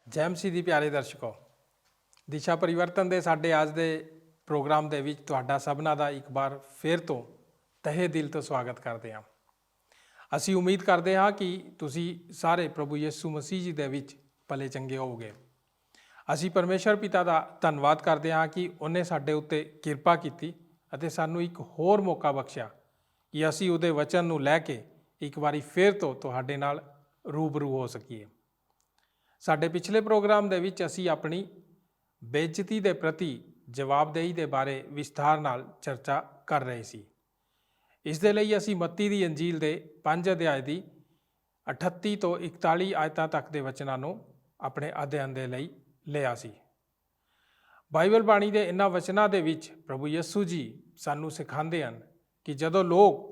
ਜੈ ਮਸੀਹ ਦੀ ਪਿਆਰੇ ਦਰਸ਼ਕੋ, ਦਿਸ਼ਾ ਪਰਿਵਰਤਨ ਦੇ ਸਾਡੇ ਅੱਜ ਦੇ ਪ੍ਰੋਗਰਾਮ ਦੇ ਵਿੱਚ ਤੁਹਾਡਾ ਸਭਨਾਂ ਦਾ ਇੱਕ ਵਾਰ ਫਿਰ ਤੋਂ ਤਹਿ ਦਿਲ ਤੋਂ ਸਵਾਗਤ ਕਰਦੇ ਹਾਂ। ਅਸੀਂ ਉਮੀਦ ਕਰਦੇ ਹਾਂ ਕਿ ਤੁਸੀਂ ਸਾਰੇ ਪ੍ਰਭੂ ਯਿਸੂ ਮਸੀਹ ਜੀ ਦੇ ਵਿੱਚ ਭਲੇ ਚੰਗੇ ਹੋਵੋਗੇ। ਅਸੀਂ ਪਰਮੇਸ਼ਰ ਪਿਤਾ ਦਾ ਧੰਨਵਾਦ ਕਰਦੇ ਹਾਂ ਕਿ ਉਹਨੇ ਸਾਡੇ ਉੱਤੇ ਕਿਰਪਾ ਕੀਤੀ ਅਤੇ ਸਾਨੂੰ ਇੱਕ ਹੋਰ ਮੌਕਾ ਬਖਸ਼ਿਆ ਕਿ ਅਸੀਂ ਉਹਦੇ ਵਚਨ ਨੂੰ ਲੈ ਕੇ ਇੱਕ ਵਾਰੀ ਫਿਰ ਤੋਂ ਤੁਹਾਡੇ ਨਾਲ ਰੂਬਰੂ ਹੋ ਸਕੀਏ। ਸਾਡੇ ਪਿਛਲੇ ਪ੍ਰੋਗਰਾਮ ਦੇ ਵਿੱਚ ਅਸੀਂ ਆਪਣੀ ਬੇਇੱਜ਼ਤੀ ਦੇ ਪ੍ਰਤੀ ਜਵਾਬਦੇਹੀ ਦੇ ਬਾਰੇ ਵਿਸਥਾਰ ਨਾਲ ਚਰਚਾ ਕਰ ਰਹੇ ਸੀ। ਇਸ ਦੇ ਲਈ ਅਸੀਂ ਮੱਤੀ ਦੀ ਅੰਜੀਲ ਦੇ 5 ਅਧਿਆਇ ਦੀ 38 ਤੋਂ 41 ਆਇਤਾਂ ਤੱਕ ਦੇ ਵਚਨਾਂ ਨੂੰ ਆਪਣੇ ਅਧਿਐਨ ਦੇ ਲਈ ਲਿਆ ਸੀ। ਬਾਈਬਲ ਬਾਣੀ ਦੇ ਇਹਨਾਂ ਵਚਨਾਂ ਦੇ ਵਿੱਚ ਪ੍ਰਭੂ ਯਿਸੂ ਜੀ ਸਾਨੂੰ ਸਿਖਾਉਂਦੇ ਹਨ ਕਿ ਜਦੋਂ ਲੋਕ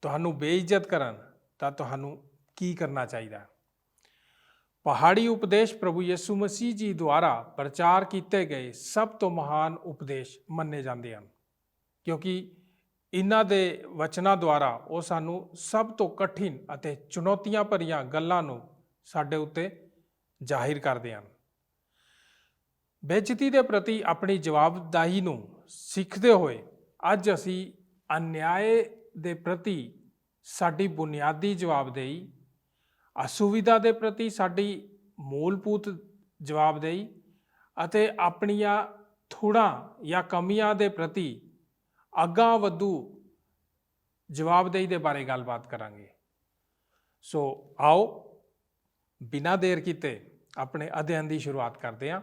ਤੁਹਾਨੂੰ ਬੇਇੱਜ਼ਤ ਕਰਨ ਤਾਂ ਤੁਹਾਨੂੰ ਕੀ ਕਰਨਾ ਚਾਹੀਦਾ। ਪਹਾੜੀ ਉਪਦੇਸ਼ ਪ੍ਰਭੂ ਯਿਸੂ ਮਸੀਹ ਜੀ ਦੁਆਰਾ ਪ੍ਰਚਾਰ ਕੀਤੇ ਗਏ ਸਭ ਤੋਂ ਮਹਾਨ ਉਪਦੇਸ਼ ਮੰਨੇ ਜਾਂਦੇ ਹਨ, ਕਿਉਂਕਿ ਇਹਨਾਂ ਦੇ ਵਚਨਾਂ ਦੁਆਰਾ ਉਹ ਸਾਨੂੰ ਸਭ ਤੋਂ ਕਠਿਨ ਅਤੇ ਚੁਣੌਤੀਆਂ ਭਰੀਆਂ ਗੱਲਾਂ ਨੂੰ ਸਾਡੇ ਉੱਤੇ ਜ਼ਾਹਿਰ ਕਰਦੇ ਹਨ। ਬੇਇੱਜ਼ਤੀ ਦੇ ਪ੍ਰਤੀ ਆਪਣੀ ਜਵਾਬਦੇਹੀ ਨੂੰ ਸਿੱਖਦੇ ਹੋਏ ਅੱਜ ਅਸੀਂ ਅਨਿਆਏ ਦੇ ਪ੍ਰਤੀ ਸਾਡੀ ਬੁਨਿਆਦੀ ਜਵਾਬਦੇਹੀ, ਅਸੁਵਿਧਾ ਦੇ ਪ੍ਰਤੀ ਸਾਡੀ ਮੂਲਭੂਤ ਜਵਾਬਦੇਹੀ ਅਤੇ ਆਪਣੀਆਂ ਥੁੜਾਂ ਜਾਂ ਕਮੀਆਂ ਦੇ ਪ੍ਰਤੀ ਅੱਗਾਂ ਵਧੂ ਜਵਾਬਦੇਹੀ ਦੇ ਬਾਰੇ ਗੱਲਬਾਤ ਕਰਾਂਗੇ। ਸੋ ਆਓ ਬਿਨਾਂ ਦੇਰ ਕੀਤੇ ਆਪਣੇ ਅਧਿਐਨ ਦੀ ਸ਼ੁਰੂਆਤ ਕਰਦੇ ਹਾਂ।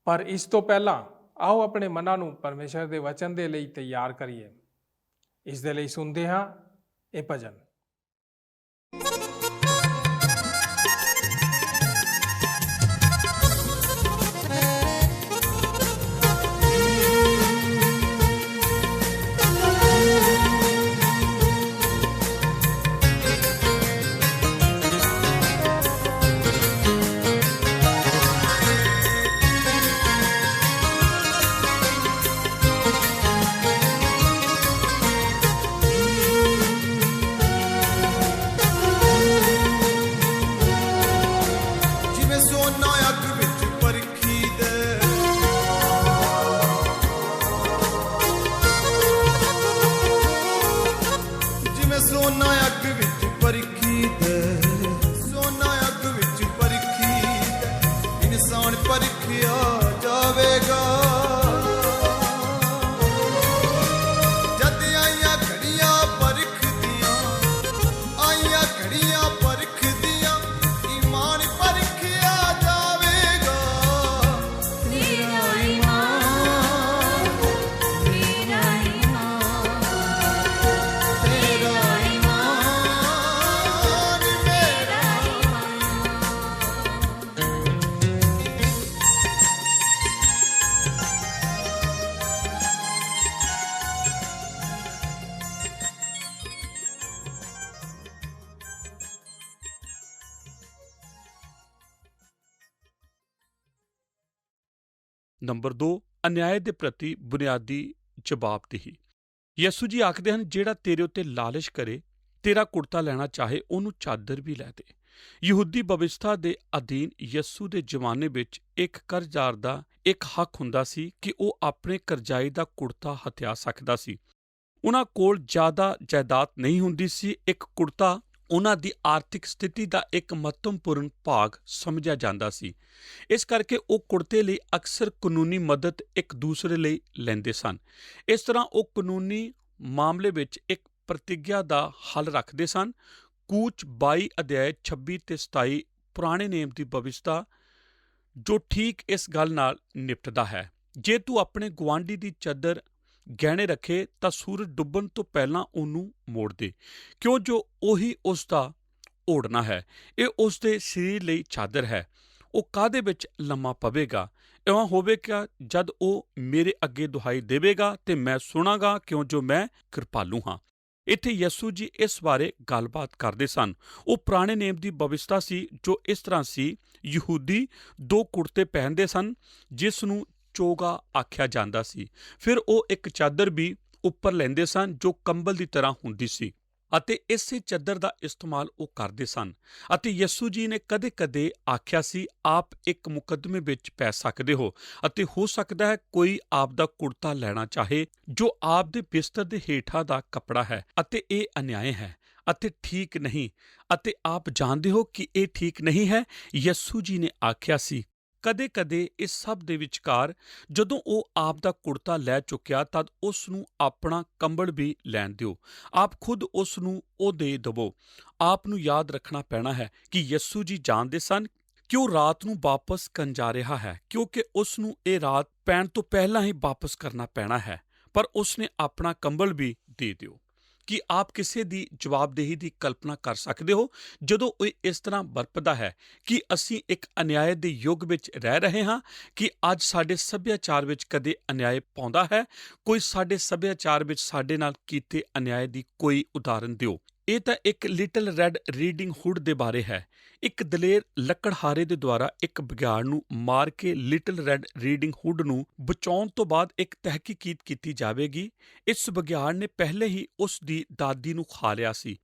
ਪਰ ਇਸ ਤੋਂ ਪਹਿਲਾਂ ਆਓ ਆਪਣੇ ਮਨਾਂ ਨੂੰ ਪਰਮੇਸ਼ਰ ਦੇ ਵਚਨ ਦੇ ਲਈ ਤਿਆਰ ਕਰੀਏ। ਇਸ ਦੇ ਲਈ ਸੁਣਦੇ ਹਾਂ ਇਹ ਭਜਨ। ਨੰਬਰ 2, ਅਨਿਆਏ ਦੇ ਪ੍ਰਤੀ ਬੁਨਿਆਦੀ ਜਵਾਬਦੇਹੀ। ਯਿਸੂ ਜੀ ਆਖਦੇ ਹਨ, ਜਿਹੜਾ ਤੇਰੇ ਉੱਤੇ ਲਾਲਚ ਕਰੇ, ਤੇਰਾ ਕੁੜਤਾ ਲੈਣਾ ਚਾਹੇ, ਉਹਨੂੰ ਚਾਦਰ ਵੀ ਲੈ ਦੇ। ਯਹੂਦੀ ਵਿਵਸਥਾ ਦੇ ਅਧੀਨ ਯਿਸੂ ਦੇ ਜ਼ਮਾਨੇ ਵਿੱਚ ਇੱਕ ਕਰਜ਼ਾਰ ਦਾ ਇੱਕ ਹੱਕ ਹੁੰਦਾ ਸੀ ਕਿ ਉਹ ਆਪਣੇ ਕਰਜ਼ਾਈ ਦਾ ਕੁੜਤਾ ਹਥਿਆ ਸਕਦਾ ਸੀ। ਉਹਨਾਂ ਕੋਲ ਜ਼ਿਆਦਾ ਜਾਇਦਾਦ ਨਹੀਂ ਹੁੰਦੀ ਸੀ। ਇੱਕ ਕੁੜਤਾ ਉਹਨਾਂ ਦੀ ਆਰਥਿਕ ਸਥਿਤੀ ਦਾ ਇੱਕ ਮਹੱਤਵਪੂਰਨ ਭਾਗ ਸਮਝਿਆ ਜਾਂਦਾ ਸੀ। ਇਸ ਕਰਕੇ ਉਹ ਕੁੜਤੇ ਲਈ ਅਕਸਰ ਕਾਨੂੰਨੀ ਮਦਦ ਇੱਕ ਦੂਸਰੇ ਲਈ ਲੈਂਦੇ ਸਨ। ਇਸ ਤਰ੍ਹਾਂ ਉਹ ਕਾਨੂੰਨੀ ਮਾਮਲੇ ਵਿੱਚ ਇੱਕ ਪ੍ਰਤਿੱਗਿਆ ਦਾ ਹੱਲ ਰੱਖਦੇ ਸਨ। ਕੂਚ 22 ਅਧਿਆਇ 26 ਤੇ 27 ਪੁਰਾਣੇ ਨੇਮ ਦੀ ਵਿਵਸਥਾ ਜੋ ਠੀਕ ਇਸ ਗੱਲ ਨਾਲ ਨਿਪਟਦਾ ਹੈ। ਜੇ ਤੂੰ ਆਪਣੇ ਗੁਆਂਢੀ ਦੀ ਚਾਦਰ ਗਹਿਣੇ ਰੱਖੇ ਤਾਂ ਸੂਰਜ ਡੁੱਬਣ ਤੋਂ ਪਹਿਲਾਂ ਉਹਨੂੰ ਮੋੜ ਦੇ, ਕਿਉਂ ਜੋ ਉਹੀ ਉਸ ਦਾ ਓੜਨਾ ਹੈ। ਇਹ ਉਸ ਦੇ ਸਰੀਰ ਲਈ ਚਾਦਰ ਹੈ। ਉਹ ਕਾਹਦੇ ਵਿੱਚ ਲੰਮਾ ਪਵੇਗਾ? ਇਉਂ ਹੋਵੇਗਾ ਜਦ ਉਹ ਮੇਰੇ ਅੱਗੇ ਦੁਹਾਈ ਦੇਵੇਗਾ ਤੇ ਮੈਂ ਸੁਣਾਂਗਾ, ਕਿਉਂ ਜੋ ਮੈਂ ਕਿਰਪਾਲੂ ਹਾਂ। ਇੱਥੇ ਯਿਸੂ ਜੀ ਇਸ ਬਾਰੇ ਗੱਲਬਾਤ ਕਰਦੇ ਸਨ। ਉਹ ਪੁਰਾਣੇ ਨੇਮ ਦੀ ਵਿਵਸਥਾ ਸੀ ਜੋ ਇਸ ਤਰ੍ਹਾਂ ਸੀ। ਯਹੂਦੀ 2 ਕੁੜਤੇ ਪਹਿਨਦੇ ਸਨ ਜਿਸ ਨੂੰ ਚੋਗਾ ਆਖਿਆ ਜਾਂਦਾ ਸੀ। ਫਿਰ ਉਹ ਇੱਕ ਚਾਦਰ ਵੀ ਉੱਪਰ ਲੈਂਦੇ ਸਨ ਜੋ ਕੰਬਲ ਦੀ ਤਰ੍ਹਾਂ ਹੁੰਦੀ ਸੀ ਅਤੇ ਇਸੇ ਚੱਦਰ ਦਾ ਇਸਤੇਮਾਲ ਉਹ ਕਰਦੇ ਸਨ। ਅਤੇ ਯਿਸੂ ਜੀ ਨੇ ਕਦੇ-ਕਦੇ ਆਖਿਆ ਸੀ, ਆਪ ਇੱਕ ਮੁਕੱਦਮੇ ਵਿੱਚ ਪੈ ਸਕਦੇ ਹੋ ਅਤੇ ਹੋ ਸਕਦਾ ਹੈ ਕੋਈ ਆਪ ਦਾ ਕੁੜਤਾ ਲੈਣਾ ਚਾਹੇ ਜੋ ਆਪ ਦੇ ਬਿਸਤਰ ਦੇ ਹੇਠਾਂ ਦਾ ਕੱਪੜਾ ਹੈ, ਅਤੇ ਇਹ ਅਨਿਆਏ ਹੈ ਅਤੇ ਠੀਕ ਨਹੀਂ, ਅਤੇ ਆਪ ਜਾਣਦੇ ਹੋ ਕਿ ਇਹ ਠੀਕ ਨਹੀਂ ਹੈ। ਯਿਸੂ ਜੀ ਨੇ ਆਖਿਆ ਸੀ, ਕਦੇ-ਕਦੇ ਇਸ ਸਭ ਦੇ ਵਿਚਕਾਰ ਜਦੋਂ ਉਹ ਆਪ ਦਾ ਕੁੜਤਾ ਲੈ ਚੁੱਕਿਆ ਤਦ ਉਸ ਨੂੰ ਆਪਣਾ ਕੰਬਲ ਵੀ ਲੈਣ ਦਿਓ। ਆਪ ਖੁਦ ਉਸ ਨੂੰ ਉਹ ਦੇ ਦਵੋ। ਆਪ ਨੂੰ ਯਾਦ ਰੱਖਣਾ ਪੈਣਾ ਹੈ ਕਿ ਯਿਸੂ ਜੀ ਜਾਣਦੇ ਸਨ ਕਿ ਉਹ ਰਾਤ ਨੂੰ ਵਾਪਸ ਕਰਨ ਜਾ ਰਿਹਾ ਹੈ, ਕਿਉਂਕਿ ਉਸ ਨੂੰ ਇਹ ਰਾਤ ਪੈਣ ਤੋਂ ਪਹਿਲਾਂ ਹੀ ਵਾਪਸ ਕਰਨਾ ਪੈਣਾ ਹੈ। ਪਰ ਉਸ ਨੇ ਆਪਣਾ ਕੰਬਲ ਵੀ ਦੇ ਦਿਓ। ਕੀ ਆਪ ਕਿਸੇ ਦੀ ਜਵਾਬਦੇਹੀ ਦੀ ਕਲਪਨਾ ਕਰ ਸਕਦੇ ਹੋ ਜਦੋਂ ਉਹ ਇਸ ਤਰ੍ਹਾਂ ਵਰਤਦਾ ਹੈ ਕਿ ਅਸੀਂ ਇੱਕ ਅਨਿਆਏ ਦੇ ਯੁੱਗ ਵਿੱਚ ਰਹਿ ਰਹੇ ਹਾਂ? ਕਿ ਅੱਜ ਸਾਡੇ ਸੱਭਿਆਚਾਰ ਵਿੱਚ ਕਦੇ ਅਨਿਆਏ ਪਾਉਂਦਾ ਹੈ? ਕੋਈ ਸਾਡੇ ਸੱਭਿਆਚਾਰ ਵਿੱਚ ਸਾਡੇ ਨਾਲ ਕੀਤੇ ਅਨਿਆਏ ਦੀ ਕੋਈ ਉਦਾਹਰਨ ਦਿਓ। ਇਹ ਤਾਂ ਇੱਕ ਲਿਟਲ ਰੈੱਡ ਰੀਡਿੰਗ ਹੁੱਡ ਦੇ ਬਾਰੇ ਹੈ। ਇੱਕ ਦਲੇਰ ਲੱਕੜਹਾਰੇ ਦੇ ਦੁਆਰਾ ਇੱਕ ਬਘਿਆੜ ਨੂੰ ਮਾਰ ਕੇ ਲਿਟਲ ਰੈੱਡ ਰੀਡਿੰਗ ਹੁੱਡ ਨੂੰ ਬਚਾਉਣ ਤੋਂ ਬਾਅਦ ਇੱਕ ਤਹਿਕੀਕੀਤ ਕੀਤੀ ਜਾਵੇਗੀ। ਇਸ ਬਘਿਆੜ ਨੇ ਪਹਿਲੇ ਹੀ ਉਸ ਦੀ ਦਾਦੀ ਨੂੰ ਖਾ ਲਿਆ ਸੀ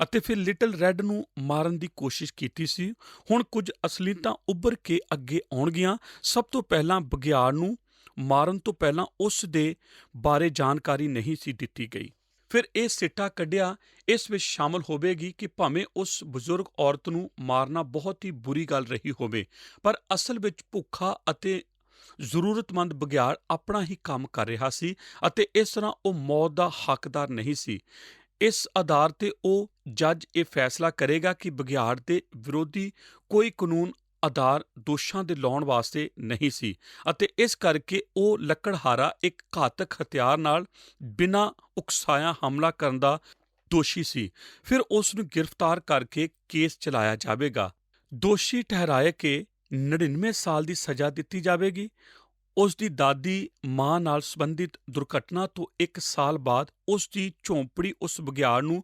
ਅਤੇ ਫਿਰ ਲਿਟਲ ਰੈੱਡ ਨੂੰ ਮਾਰਨ ਦੀ ਕੋਸ਼ਿਸ਼ ਕੀਤੀ ਸੀ। ਹੁਣ ਕੁਝ ਅਸਲੀਤਾਂ ਉੱਭਰ ਕੇ ਅੱਗੇ ਆਉਣਗੀਆਂ। ਸਭ ਤੋਂ ਪਹਿਲਾਂ ਬਘਿਆੜ ਨੂੰ ਮਾਰਨ ਤੋਂ ਪਹਿਲਾਂ ਉਸ ਦੇ ਬਾਰੇ ਜਾਣਕਾਰੀ ਨਹੀਂ ਸੀ ਦਿੱਤੀ ਗਈ। ਫਿਰ ਇਹ ਸਿੱਟਾ ਕੱਢਿਆ ਇਸ ਵਿੱਚ ਸ਼ਾਮਲ ਹੋਵੇਗੀ ਕਿ ਭਾਵੇਂ ਉਸ ਬਜ਼ੁਰਗ ਔਰਤ ਨੂੰ ਮਾਰਨਾ ਬਹੁਤ ਹੀ ਬੁਰੀ ਗੱਲ ਰਹੀ ਹੋਵੇ, ਪਰ ਅਸਲ ਵਿੱਚ ਭੁੱਖਾ ਅਤੇ ਜ਼ਰੂਰਤਮੰਦ ਬਘਿਆੜ ਆਪਣਾ ਹੀ ਕੰਮ ਕਰ ਰਿਹਾ ਸੀ ਅਤੇ ਇਸ ਤਰ੍ਹਾਂ ਉਹ ਮੌਤ ਦਾ ਹੱਕਦਾਰ ਨਹੀਂ ਸੀ। ਇਸ ਆਧਾਰ ਤੇ ਉਹ ਜੱਜ ਇਹ ਫੈਸਲਾ ਕਰੇਗਾ ਕਿ ਬਘਿਆੜ ਦੇ ਵਿਰੋਧੀ ਕੋਈ ਕਾਨੂੰਨ ਆਧਾਰ ਦੋਸ਼ਾਂ ਦੇ ਲਾਉਣ ਵਾਸਤੇ ਨਹੀਂ ਸੀ ਅਤੇ ਇਸ ਕਰਕੇ ਉਹ ਲੱਕੜਹਾਰਾ ਇੱਕ ਘਾਤਕ ਹਥਿਆਰ ਨਾਲ ਬਿਨਾਂ ਉਕਸਾਇਆ ਹਮਲਾ ਕਰਨ ਦਾ ਦੋਸ਼ੀ ਸੀ। ਫਿਰ ਉਸ ਨੂੰ ਗ੍ਰਿਫਤਾਰ ਕਰਕੇ ਕੇਸ ਚਲਾਇਆ ਜਾਵੇਗਾ। ਦੋਸ਼ੀ ਠਹਿਰਾਏ ਕੇ 99 ਸਾਲ ਦੀ ਸਜ਼ਾ ਦਿੱਤੀ ਜਾਵੇਗੀ। ਉਸ ਦੀ ਦਾਦੀ ਮਾਂ ਨਾਲ ਸੰਬੰਧਿਤ ਦੁਰਘਟਨਾ ਤੋਂ 1 ਸਾਲ ਬਾਅਦ ਉਸ ਦੀ ਝੌਂਪੜੀ ਉਸ ਬਘਿਆੜ ਨੂੰ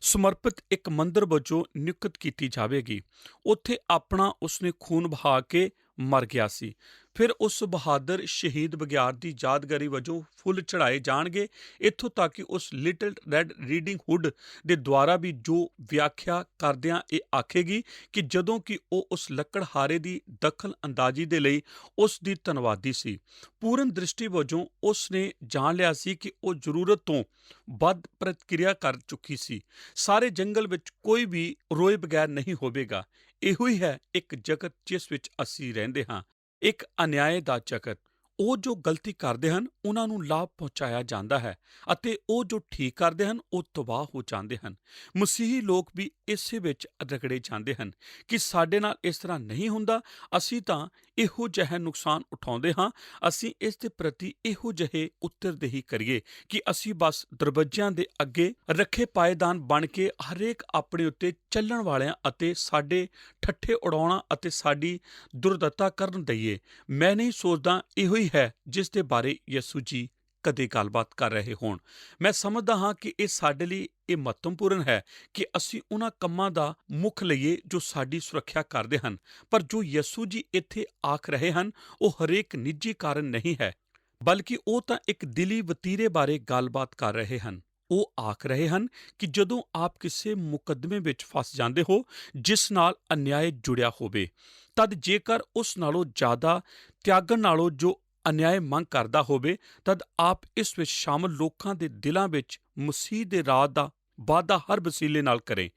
ਸਮਰਪਿਤ ਇੱਕ ਮੰਦਰ ਵਜੋਂ ਨਿਯੁਕਤ ਕੀਤੀ ਜਾਵੇਗੀ। ਉੱਥੇ ਆਪਣਾ ਉਸਨੇ ਖੂਨ ਬਹਾ ਕੇ ਮਰ ਗਿਆ ਸੀ। ਫਿਰ ਉਸ ਬਹਾਦਰ ਸ਼ਹੀਦ ਬਘਿਆੜ ਦੀ ਯਾਦਗਾਰੀ ਵਜੋਂ ਫੁੱਲ ਚੜ੍ਹਾਏ ਜਾਣਗੇ। ਇੱਥੋਂ ਤੱਕ ਕਿ ਉਸ ਲਿਟਲ ਰੈੱਡ ਰੀਡਿੰਗ ਹੁੱਡ ਦੇ ਦੁਆਰਾ ਵੀ ਜੋ ਵਿਆਖਿਆ ਕਰਦਿਆਂ ਇਹ ਆਖੇਗੀ ਕਿ ਜਦੋਂ ਕਿ ਉਹ ਉਸ ਲੱਕੜਹਾਰੇ ਦੀ ਦਖਲ ਅੰਦਾਜ਼ੀ ਦੇ ਲਈ ਉਸ ਦੀ ਧੰਨਵਾਦੀ ਸੀ। ਪੂਰਨ ਦ੍ਰਿਸ਼ਟੀ ਵਜੋਂ ਉਸ ਨੇ ਜਾਣ ਲਿਆ ਸੀ ਕਿ ਉਹ ਜ਼ਰੂਰਤ ਤੋਂ ਵੱਧ ਪ੍ਰਤੀਕਿਰਿਆ ਕਰ ਚੁੱਕੀ ਸੀ। ਸਾਰੇ ਜੰਗਲ ਵਿੱਚ ਕੋਈ ਵੀ ਰੋਏ ਬਗੈਰ ਨਹੀਂ ਹੋਵੇਗਾ। ਇਹੋ ਹੀ ਹੈ ਇੱਕ ਜਗਤ ਜਿਸ ਵਿੱਚ ਅਸੀਂ ਰਹਿੰਦੇ ਹਾਂ, ਇੱਕ ਅਨਿਆਏ ਦਾ ਜਗਤ। ਉਹ ਜੋ ਗਲਤੀ ਕਰਦੇ ਹਨ ਉਹਨਾਂ ਨੂੰ ਲਾਭ ਪਹੁੰਚਾਇਆ ਜਾਂਦਾ ਹੈ ਅਤੇ ਉਹ ਜੋ ਠੀਕ ਕਰਦੇ ਹਨ ਉਹ ਤਬਾਹ ਹੋ ਜਾਂਦੇ ਹਨ। ਮਸੀਹੀ ਲੋਕ ਵੀ ਇਸੇ ਵਿੱਚ ਰਗੜੇ ਜਾਂਦੇ ਹਨ ਕਿ ਸਾਡੇ ਨਾਲ ਇਸ ਤਰ੍ਹਾਂ ਨਹੀਂ ਹੁੰਦਾ। ਅਸੀਂ ਤਾਂ ਇਹੋ ਜਿਹਾ ਨੁਕਸਾਨ ਉਠਾਉਂਦੇ ਹਾਂ। ਅਸੀਂ ਇਸ ਦੇ ਪ੍ਰਤੀ ਇਹੋ ਜਿਹੇ ਉੱਤਰਦੇਹੀ ਕਰੀਏ ਕਿ ਅਸੀਂ ਬਸ ਦਰਵਾਜ਼ਿਆਂ ਦੇ ਅੱਗੇ ਰੱਖੇ ਪਾਏਦਾਨ ਬਣ ਕੇ ਹਰੇਕ ਆਪਣੇ ਉੱਤੇ ਚੱਲਣ ਵਾਲਿਆਂ ਅਤੇ ਸਾਡੇ ਠੱਠੇ ਉਡਾਉਣਾ ਅਤੇ ਸਾਡੀ ਦੁਰਦਤਾ ਕਰਨ ਦਈਏ। ਮੈਂ ਨਹੀਂ ਸੋਚਦਾ ਇਹੋ ਹੀ ਹੈ ਜਿਸ ਦੇ ਬਾਰੇ ਯਿਸੂ ਜੀ ਕਦੇ ਗੱਲਬਾਤ ਕਰ ਰਹੇ ਹੋਣ। ਮੈਂ ਸਮਝਦਾ ਹਾਂ ਕਿ ਇਹ ਸਾਡੇ ਲਈ ਇਹ ਮਹੱਤਵਪੂਰਨ ਹੈ ਕਿ ਅਸੀਂ ਉਹਨਾਂ ਕੰਮਾਂ ਦਾ ਮੁੱਖ ਲਈਏ ਜੋ ਸਾਡੀ ਸੁਰੱਖਿਆ ਕਰਦੇ ਹਨ। ਪਰ ਜੋ ਯਿਸੂ ਜੀ ਇੱਥੇ ਆਖ ਰਹੇ ਹਨ ਉਹ ਹਰੇਕ ਨਿੱਜੀ ਕਾਰਨ ਨਹੀਂ ਹੈ, ਬਲਕਿ ਉਹ ਤਾਂ ਇੱਕ ਦਿਲੀ ਵਤੀਰੇ ਬਾਰੇ ਗੱਲਬਾਤ ਕਰ ਰਹੇ ਹਨ। ਉਹ ਆਖ ਰਹੇ ਹਨ ਕਿ ਜਦੋਂ ਆਪ ਕਿਸੇ ਮੁਕੱਦਮੇ ਵਿੱਚ ਫਸ ਜਾਂਦੇ ਹੋ ਜਿਸ ਨਾਲ ਅਨਿਆਏ ਜੁੜਿਆ ਹੋਵੇ, ਤਦ ਜੇਕਰ ਉਸ ਨਾਲੋਂ ਜ਼ਿਆਦਾ ਤਿਆਗਣ ਨਾਲੋਂ ਜੋ ਅਨਿਆਏ ਮੰਗ ਕਰਦਾ ਹੋਵੇ, ਤਦ ਆਪ ਇਸ ਵਿੱਚ ਸ਼ਾਮਲ ਲੋਕਾਂ ਦੇ ਦਿਲਾਂ ਵਿੱਚ ਮਸੀਹ ਦੇ ਰਾਜ ਦਾ ਵਾਅਦਾ ਹਰ ਵਸੀਲੇ ਨਾਲ ਕਰੇ।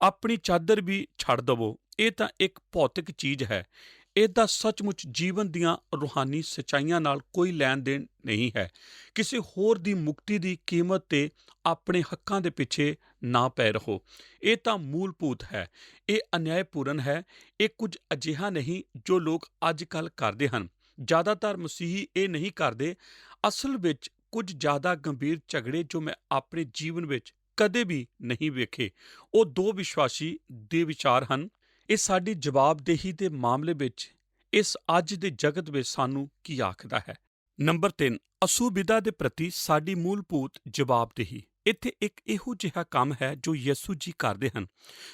ਆਪਣੀ ਚਾਦਰ ਵੀ ਛੱਡ ਦਵੋ। ਇਹ ਤਾਂ ਇੱਕ ਭੌਤਿਕ ਚੀਜ਼ ਹੈ। ਇਹਦਾ ਸੱਚਮੁੱਚ ਜੀਵਨ ਦੀਆਂ ਰੂਹਾਨੀ ਸੱਚਾਈਆਂ ਨਾਲ ਕੋਈ ਲੈਣ ਦੇਣ ਨਹੀਂ ਹੈ। ਕਿਸੇ ਹੋਰ ਦੀ ਮੁਕਤੀ ਦੀ ਕੀਮਤ ਤੇ ਆਪਣੇ ਹੱਕਾਂ ਦੇ ਪਿੱਛੇ ਨਾ ਪੈ ਰਹੋ। ਇਹ ਤਾਂ ਮੂਲਭੂਤ ਹੈ। ਇਹ ਅਨਿਆਇਪੂਰਨ ਹੈ। ਇਹ ਕੁਝ ਅਜਿਹਾ ਨਹੀਂ ਜੋ ਲੋਕ ਅੱਜ ਕੱਲ੍ਹ ਕਰਦੇ ਹਨ। ਜ਼ਿਆਦਾਤਰ ਮਸੀਹੀ ਇਹ ਨਹੀਂ ਕਰਦੇ। ਅਸਲ ਵਿੱਚ ਕੁਝ ਜ਼ਿਆਦਾ ਗੰਭੀਰ ਝਗੜੇ ਜੋ ਮੈਂ ਆਪਣੇ ਜੀਵਨ ਵਿੱਚ ਕਦੇ ਵੀ ਨਹੀਂ ਵੇਖੇ, ਉਹ ਦੋ ਵਿਸ਼ਵਾਸੀ ਦੇ ਵਿਚਾਰ ਹਨ। ਇਹ ਸਾਡੀ ਜਵਾਬਦੇਹੀ ਦੇ ਮਾਮਲੇ ਵਿੱਚ ਇਸ ਅੱਜ ਦੇ ਜਗਤ ਵਿੱਚ ਸਾਨੂੰ ਕੀ ਆਖਦਾ ਹੈ। ਨੰਬਰ 3, ਅਸੁਵਿਧਾ ਦੇ ਪ੍ਰਤੀ ਸਾਡੀ ਮੂਲਭੂਤ ਜਵਾਬਦੇਹੀ। ਇੱਥੇ ਇੱਕ ਇਹੋ ਜਿਹਾ ਕੰਮ ਹੈ ਜੋ ਯਿਸੂ ਜੀ ਕਰਦੇ ਹਨ,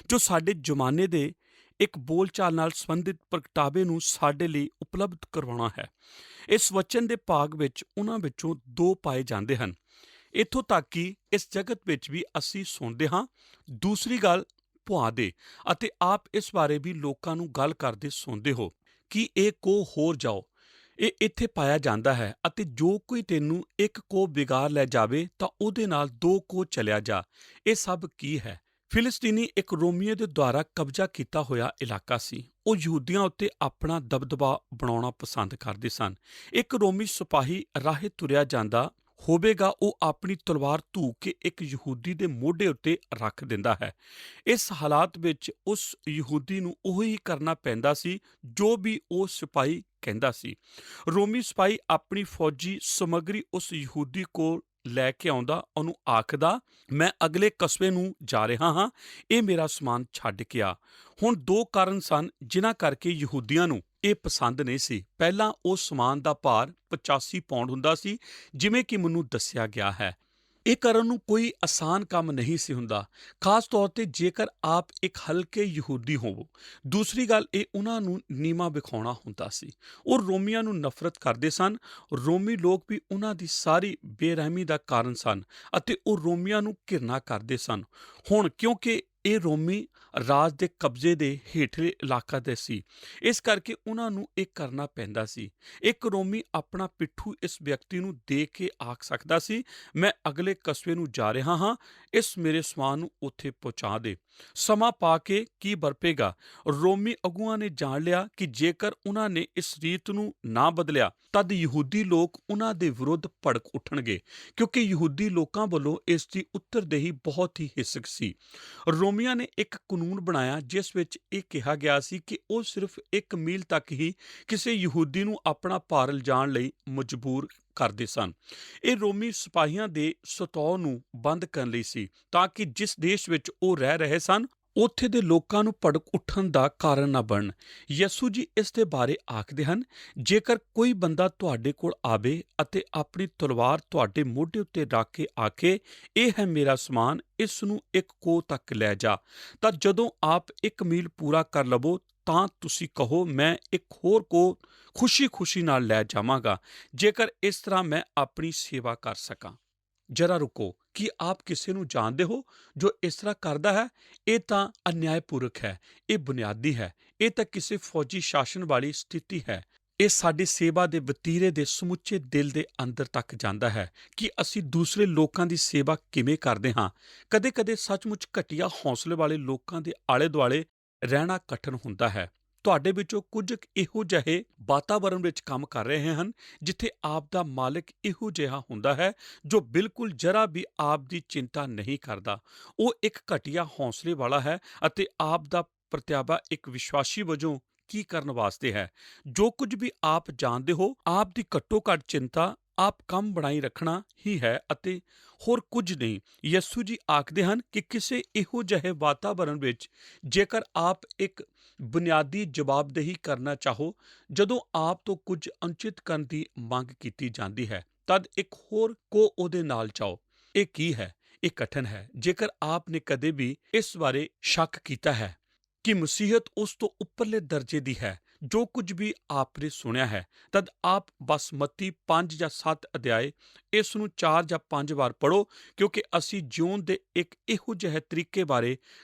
ਜੋ ਸਾਡੇ ਜ਼ਮਾਨੇ ਦੇ ਇੱਕ ਬੋਲਚਾਲ ਨਾਲ ਸੰਬੰਧਿਤ ਪ੍ਰਗਟਾਵੇ ਨੂੰ ਸਾਡੇ ਲਈ ਉਪਲਬਧ ਕਰਵਾਉਣਾ ਹੈ। ਇਸ ਵਚਨ ਦੇ ਭਾਗ ਵਿੱਚ ਉਹਨਾਂ ਵਿੱਚੋਂ 2 ਪਾਏ ਜਾਂਦੇ ਹਨ। ਇੱਥੋਂ ਤੱਕ ਕਿ ਇਸ ਜਗਤ ਵਿੱਚ ਵੀ ਅਸੀਂ ਸੁਣਦੇ ਹਾਂ। ਦੂਸਰੀ ਗੱਲ, ਭੁਆਂ ਦੇ, ਅਤੇ ਆਪ ਇਸ ਬਾਰੇ ਵੀ ਲੋਕਾਂ ਨੂੰ ਗੱਲ ਕਰਦੇ ਸੁਣਦੇ ਹੋ ਕਿ ਇਹ ਕੋਹ ਹੋਰ ਜਾਓ, ਇਹ ਇੱਥੇ ਪਾਇਆ ਜਾਂਦਾ ਹੈ, ਅਤੇ ਜੋ ਕੋਈ ਤੈਨੂੰ ਇੱਕ ਕੋਹ ਵਿਗਾੜ ਲੈ ਜਾਵੇ ਤਾਂ ਉਹਦੇ ਨਾਲ 2 ਕੋਹ ਚਲਿਆ ਜਾ। ਇਹ ਸਭ ਕੀ ਹੈ? ਫਿਲਿਸਤੀਨੀ ਇੱਕ ਰੋਮੀਓ ਦੇ ਦੁਆਰਾ ਕਬਜ਼ਾ ਕੀਤਾ ਹੋਇਆ ਇਲਾਕਾ ਸੀ। ਉਹ ਯਹੂਦੀਆਂ ਉੱਤੇ ਆਪਣਾ ਦਬਦਬਾ ਬਣਾਉਣਾ ਪਸੰਦ ਕਰਦੇ ਸਨ। ਇੱਕ ਰੋਮੀ ਸਿਪਾਹੀ ਰਾਹੇ ਤੁਰਿਆ ਜਾਂਦਾ ਹੋਵੇਗਾ, ਉਹ ਆਪਣੀ ਤਲਵਾਰ ਧੂ ਕੇ ਇੱਕ ਯਹੂਦੀ ਦੇ ਮੋਢੇ ਉੱਤੇ ਰੱਖ ਦਿੰਦਾ ਹੈ। ਇਸ ਹਾਲਾਤ ਵਿੱਚ ਉਸ ਯਹੂਦੀ ਨੂੰ ਉਹੀ ਕਰਨਾ ਪੈਂਦਾ ਸੀ ਜੋ ਵੀ ਉਹ ਸਿਪਾਹੀ ਕਹਿੰਦਾ ਸੀ। ਰੋਮੀ ਸਿਪਾਹੀ ਆਪਣੀ ਫੌਜੀ ਸਮੱਗਰੀ ਉਸ ਯਹੂਦੀ ਕੋਲ ਲੈ ਕੇ ਆਉਂਦਾ, ਉਹਨੂੰ ਆਖਦਾ, ਮੈਂ ਅਗਲੇ ਕਸਬੇ ਨੂੰ ਜਾ ਰਿਹਾ ਹਾਂ, ਇਹ ਮੇਰਾ ਸਮਾਨ ਛੱਡ ਕੇ ਆ। ਹੁਣ 2 ਕਾਰਨ ਸਨ ਜਿਨ੍ਹਾਂ ਕਰਕੇ ਯਹੂਦੀਆਂ ਨੂੰ ਇਹ ਪਸੰਦ ਨਹੀਂ ਸੀ। ਪਹਿਲਾਂ, ਉਹ ਸਮਾਨ ਦਾ ਭਾਰ 85 ਪੌਂਡ ਹੁੰਦਾ ਸੀ, ਜਿਵੇਂ ਕਿ ਮੈਨੂੰ ਦੱਸਿਆ ਗਿਆ ਹੈ। ਇਹ ਕਰਨ ਨੂੰ ਕੋਈ ਆਸਾਨ ਕੰਮ ਨਹੀਂ ਸੀ ਹੁੰਦਾ, ਖਾਸ ਤੌਰ ਤੇ ਜੇਕਰ ਆਪ ਇੱਕ ਹਲਕੇ ਯਹੂਦੀ ਹੋਵੋ। ਦੂਸਰੀ ਗੱਲ, ਇਹ ਉਹਨਾਂ ਨੂੰ ਨੀਵਾਂ ਵਿਖਾਉਣਾ ਹੁੰਦਾ ਸੀ। ਉਹ ਰੋਮੀਆਂ ਨੂੰ ਨਫ਼ਰਤ ਕਰਦੇ ਸਨ। ਰੋਮੀ ਲੋਕ ਵੀ ਉਹਨਾਂ ਦੀ ਸਾਰੀ ਬੇਰਹਿਮੀ ਦਾ ਕਾਰਨ ਸਨ, ਅਤੇ ਉਹ ਰੋਮੀਆਂ ਨੂੰ ਘਿਰਣਾ ਕਰਦੇ ਸਨ। ਹੁਣ ਕਿਉਂਕਿ ਇਹ ਰੋਮੀ ਰਾਜ ਦੇ ਕਬਜ਼ੇ ਦੇ ਹੇਠਲੇ ਇਲਾਕਾ ਦੇ ਸੀ, ਇਸ ਕਰਕੇ ਉਹਨਾਂ ਨੂੰ ਇਹ ਕਰਨਾ ਪੈਂਦਾ ਸੀ। ਇੱਕ ਰੋਮੀ ਆਪਣਾ ਪਿੱਠੂ ਇਸ ਵਿਅਕਤੀ ਨੂੰ ਦੇ ਕੇ ਆਖ ਸਕਦਾ ਸੀ, ਮੈਂ ਅਗਲੇ ਕਸਬੇ ਨੂੰ ਜਾ ਰਿਹਾ ਹਾਂ, ਇਸ ਮੇਰੇ ਸਮਾਨ ਨੂੰ ਉੱਥੇ ਪਹੁੰਚਾ ਦੇ। ਸਮਾਂ ਪਾ ਕੇ ਕੀ ਵਰਪੇਗਾ? ਰੋਮੀ ਅਗੂਆਂ ਨੇ ਜਾਣ ਲਿਆ ਕਿ ਜੇਕਰ ਉਹਨਾਂ ਨੇ ਇਸ ਰੀਤ ਨੂੰ ਨਾ ਬਦਲਿਆ ਤਦ ਯਹੂਦੀ ਲੋਕ ਉਹਨਾਂ ਦੇ ਵਿਰੁੱਧ ਭੜਕ ਉੱਠਣਗੇ, ਕਿਉਂਕਿ ਯਹੂਦੀ ਲੋਕਾਂ ਵੱਲੋਂ ਇਸ ਦੀ ਉੱਤਰਦੇਹੀ ਬਹੁਤ ਹੀ ਹਿੱਸਕ ਸੀ। ਰੋਮੀਆਂ ਨੇ ਇੱਕ ਕਾਨੂੰਨ ਬਣਾਇਆ ਜਿਸ ਵਿੱਚ ਇਹ ਕਿਹਾ ਗਿਆ ਸੀ ਕਿ ਉਹ ਸਿਰਫ 1 ਮੀਲ ਤੱਕ ਹੀ ਕਿਸੇ ਯਹੂਦੀ ਨੂੰ ਆਪਣਾ ਭਾਰ ਲਿਜਾਣ ਲਈ ਮਜਬੂਰ ਕਰਦੇ ਸਨ। ਇਹ ਰੋਮੀ ਸਿਪਾਹੀਆਂ ਦੇ ਸਤੌ ਨੂੰ ਬੰਦ ਕਰਨ ਲਈ ਸੀ, ਤਾਂ ਕਿ ਜਿਸ ਦੇਸ਼ ਵਿੱਚ ਉਹ ਰਹਿ ਰਹੇ ਸਨ ਉੱਥੇ ਦੇ ਲੋਕਾਂ ਨੂੰ ਭੜਕ ਉੱਠਣ ਦਾ ਕਾਰਨ ਨਾ ਬਣਨ। ਯਿਸੂ ਜੀ ਇਸ ਦੇ ਬਾਰੇ ਆਖਦੇ ਹਨ, ਜੇਕਰ ਕੋਈ ਬੰਦਾ ਤੁਹਾਡੇ ਕੋਲ ਆਵੇ ਅਤੇ ਆਪਣੀ ਤਲਵਾਰ ਤੁਹਾਡੇ ਮੋਢੇ ਉੱਤੇ ਰੱਖ ਕੇ ਆਖੇ, ਇਹ ਹੈ ਮੇਰਾ ਸਮਾਨ, ਇਸ ਨੂੰ 1 ਕੋਹ ਤੱਕ ਲੈ ਜਾ, ਤਾਂ ਜਦੋਂ ਆਪ 1 ਮੀਲ ਪੂਰਾ ਕਰ ਲਵੋ ਤਾਂ ਤੁਸੀਂ ਕਹੋ, ਮੈਂ ਇੱਕ ਹੋਰ ਕੋਹ ਖੁਸ਼ੀ-ਖੁਸ਼ੀ ਨਾਲ ਲੈ ਜਾਵਾਂਗਾ, ਜੇਕਰ ਇਸ ਤਰ੍ਹਾਂ ਮੈਂ ਆਪਣੀ ਸੇਵਾ ਕਰ ਸਕਾਂ। ਜਰਾ ਰੁਕੋ, ਕੀ ਆਪ ਕਿਸੇ ਨੂੰ ਜਾਣਦੇ ਹੋ ਜੋ ਇਸ ਤਰ੍ਹਾਂ ਕਰਦਾ ਹੈ? ਇਹ ਤਾਂ ਅਨਿਆਇਪੂਰਕ ਹੈ, ਇਹ ਬੁਨਿਆਦੀ ਹੈ, ਇਹ ਤਾਂ ਕਿਸੇ ਫੌਜੀ ਸ਼ਾਸਨ ਵਾਲੀ ਸਥਿਤੀ ਹੈ। ਇਹ ਸਾਡੀ ਸੇਵਾ ਦੇ ਵਤੀਰੇ ਦੇ ਸਮੁੱਚੇ ਦਿਲ ਦੇ ਅੰਦਰ ਤੱਕ ਜਾਂਦਾ ਹੈ ਕਿ ਅਸੀਂ ਦੂਸਰੇ ਲੋਕਾਂ ਦੀ ਸੇਵਾ ਕਿਵੇਂ ਕਰਦੇ ਹਾਂ। ਕਦੇ-ਕਦੇ ਸੱਚਮੁੱਚ ਘਟੀਆ ਹੌਸਲੇ ਵਾਲੇ ਲੋਕਾਂ ਦੇ ਆਲੇ-ਦੁਆਲੇ ਰਹਿਣਾ ਕਠਿਨ ਹੁੰਦਾ ਹੈ। ਤੁਹਾਡੇ ਵਿੱਚੋਂ ਕੁਝ ਇਹੋ ਜਿਹੇ ਵਾਤਾਵਰਣ ਵਿੱਚ ਕੰਮ ਕਰ ਰਹੇ ਹਨ ਜਿੱਥੇ ਆਪ ਦਾ ਮਾਲਕ ਇਹੋ ਜਿਹਾ ਹੁੰਦਾ ਹੈ ਜੋ ਬਿਲਕੁਲ ਜਰਾ ਵੀ ਆਪ ਦੀ ਚਿੰਤਾ ਨਹੀਂ ਕਰਦਾ। ਉਹ ਇੱਕ ਘਟੀਆ ਹੌਸਲੇ ਵਾਲਾ ਹੈ ਅਤੇ ਆਪ ਦਾ ਪ੍ਰਤਿਆਵਾ ਇੱਕ ਵਿਸ਼ਵਾਸੀ ਵਜੋਂ ਕੀ ਕਰਨ ਵਾਸਤੇ ਹੈ। ਜੋ ਕੁਝ ਵੀ ਆਪ ਜਾਣਦੇ ਹੋ, ਆਪ ਦੀ ਘੱਟੋ ਘੱਟ ਚਿੰਤਾ ਆਪ ਕੰਮ ਬਣਾਈ ਰੱਖਣਾ ਹੀ ਹੈ ਅਤੇ ਹੋਰ ਕੁਝ ਨਹੀਂ। ਯਿਸੂ ਜੀ ਆਖਦੇ ਹਨ ਕਿ ਕਿਸੇ ਇਹੋ ਜਿਹੇ ਵਾਤਾਵਰਣ ਵਿੱਚ ਜੇਕਰ ਆਪ ਇੱਕ ਬੁਨਿਆਦੀ ਜਵਾਬਦੇਹੀ ਕਰਨਾ ਚਾਹੋ, ਜਦੋਂ ਆਪ ਤੋਂ ਕੁਝ ਅਨੁਚਿਤ ਕਰਨ ਦੀ ਮੰਗ ਕੀਤੀ ਜਾਂਦੀ ਹੈ, ਤਦ ਇੱਕ ਹੋਰ ਕੋ ਉਹਦੇ ਨਾਲ ਚਾਹੋ। ਇਹ ਕੀ ਹੈ? ਇਹ ਕਠਿਨ ਹੈ। ਜੇਕਰ ਆਪ ਨੇ ਕਦੇ ਵੀ ਇਸ ਬਾਰੇ ਸ਼ੱਕ ਕੀਤਾ ਹੈ ਕਿ ਮਸੀਹਤ ਉਸ ਤੋਂ ਉੱਪਰਲੇ ਦਰਜੇ ਦੀ ਹੈ ਜੋ ਕੁਝ ਵੀ ਆਪ ਨੇ ਸੁਣਿਆ ਹੈ, ਤਦ ਆਪ ਬਸ ਮੱਤੀ 5 ਜਾਂ 7 ਅਧਿਆਏ ਇਸ ਨੂੰ 4 ਜਾਂ 5 ਵਾਰ ਪੜ੍ਹੋ, ਕਿਉਂਕਿ ਅਸੀਂ ਜਿਉਣ ਦੇ ਇੱਕ ਇਹੋ ਜਿਹੇ ਤਰੀਕੇ ਬਾਰੇ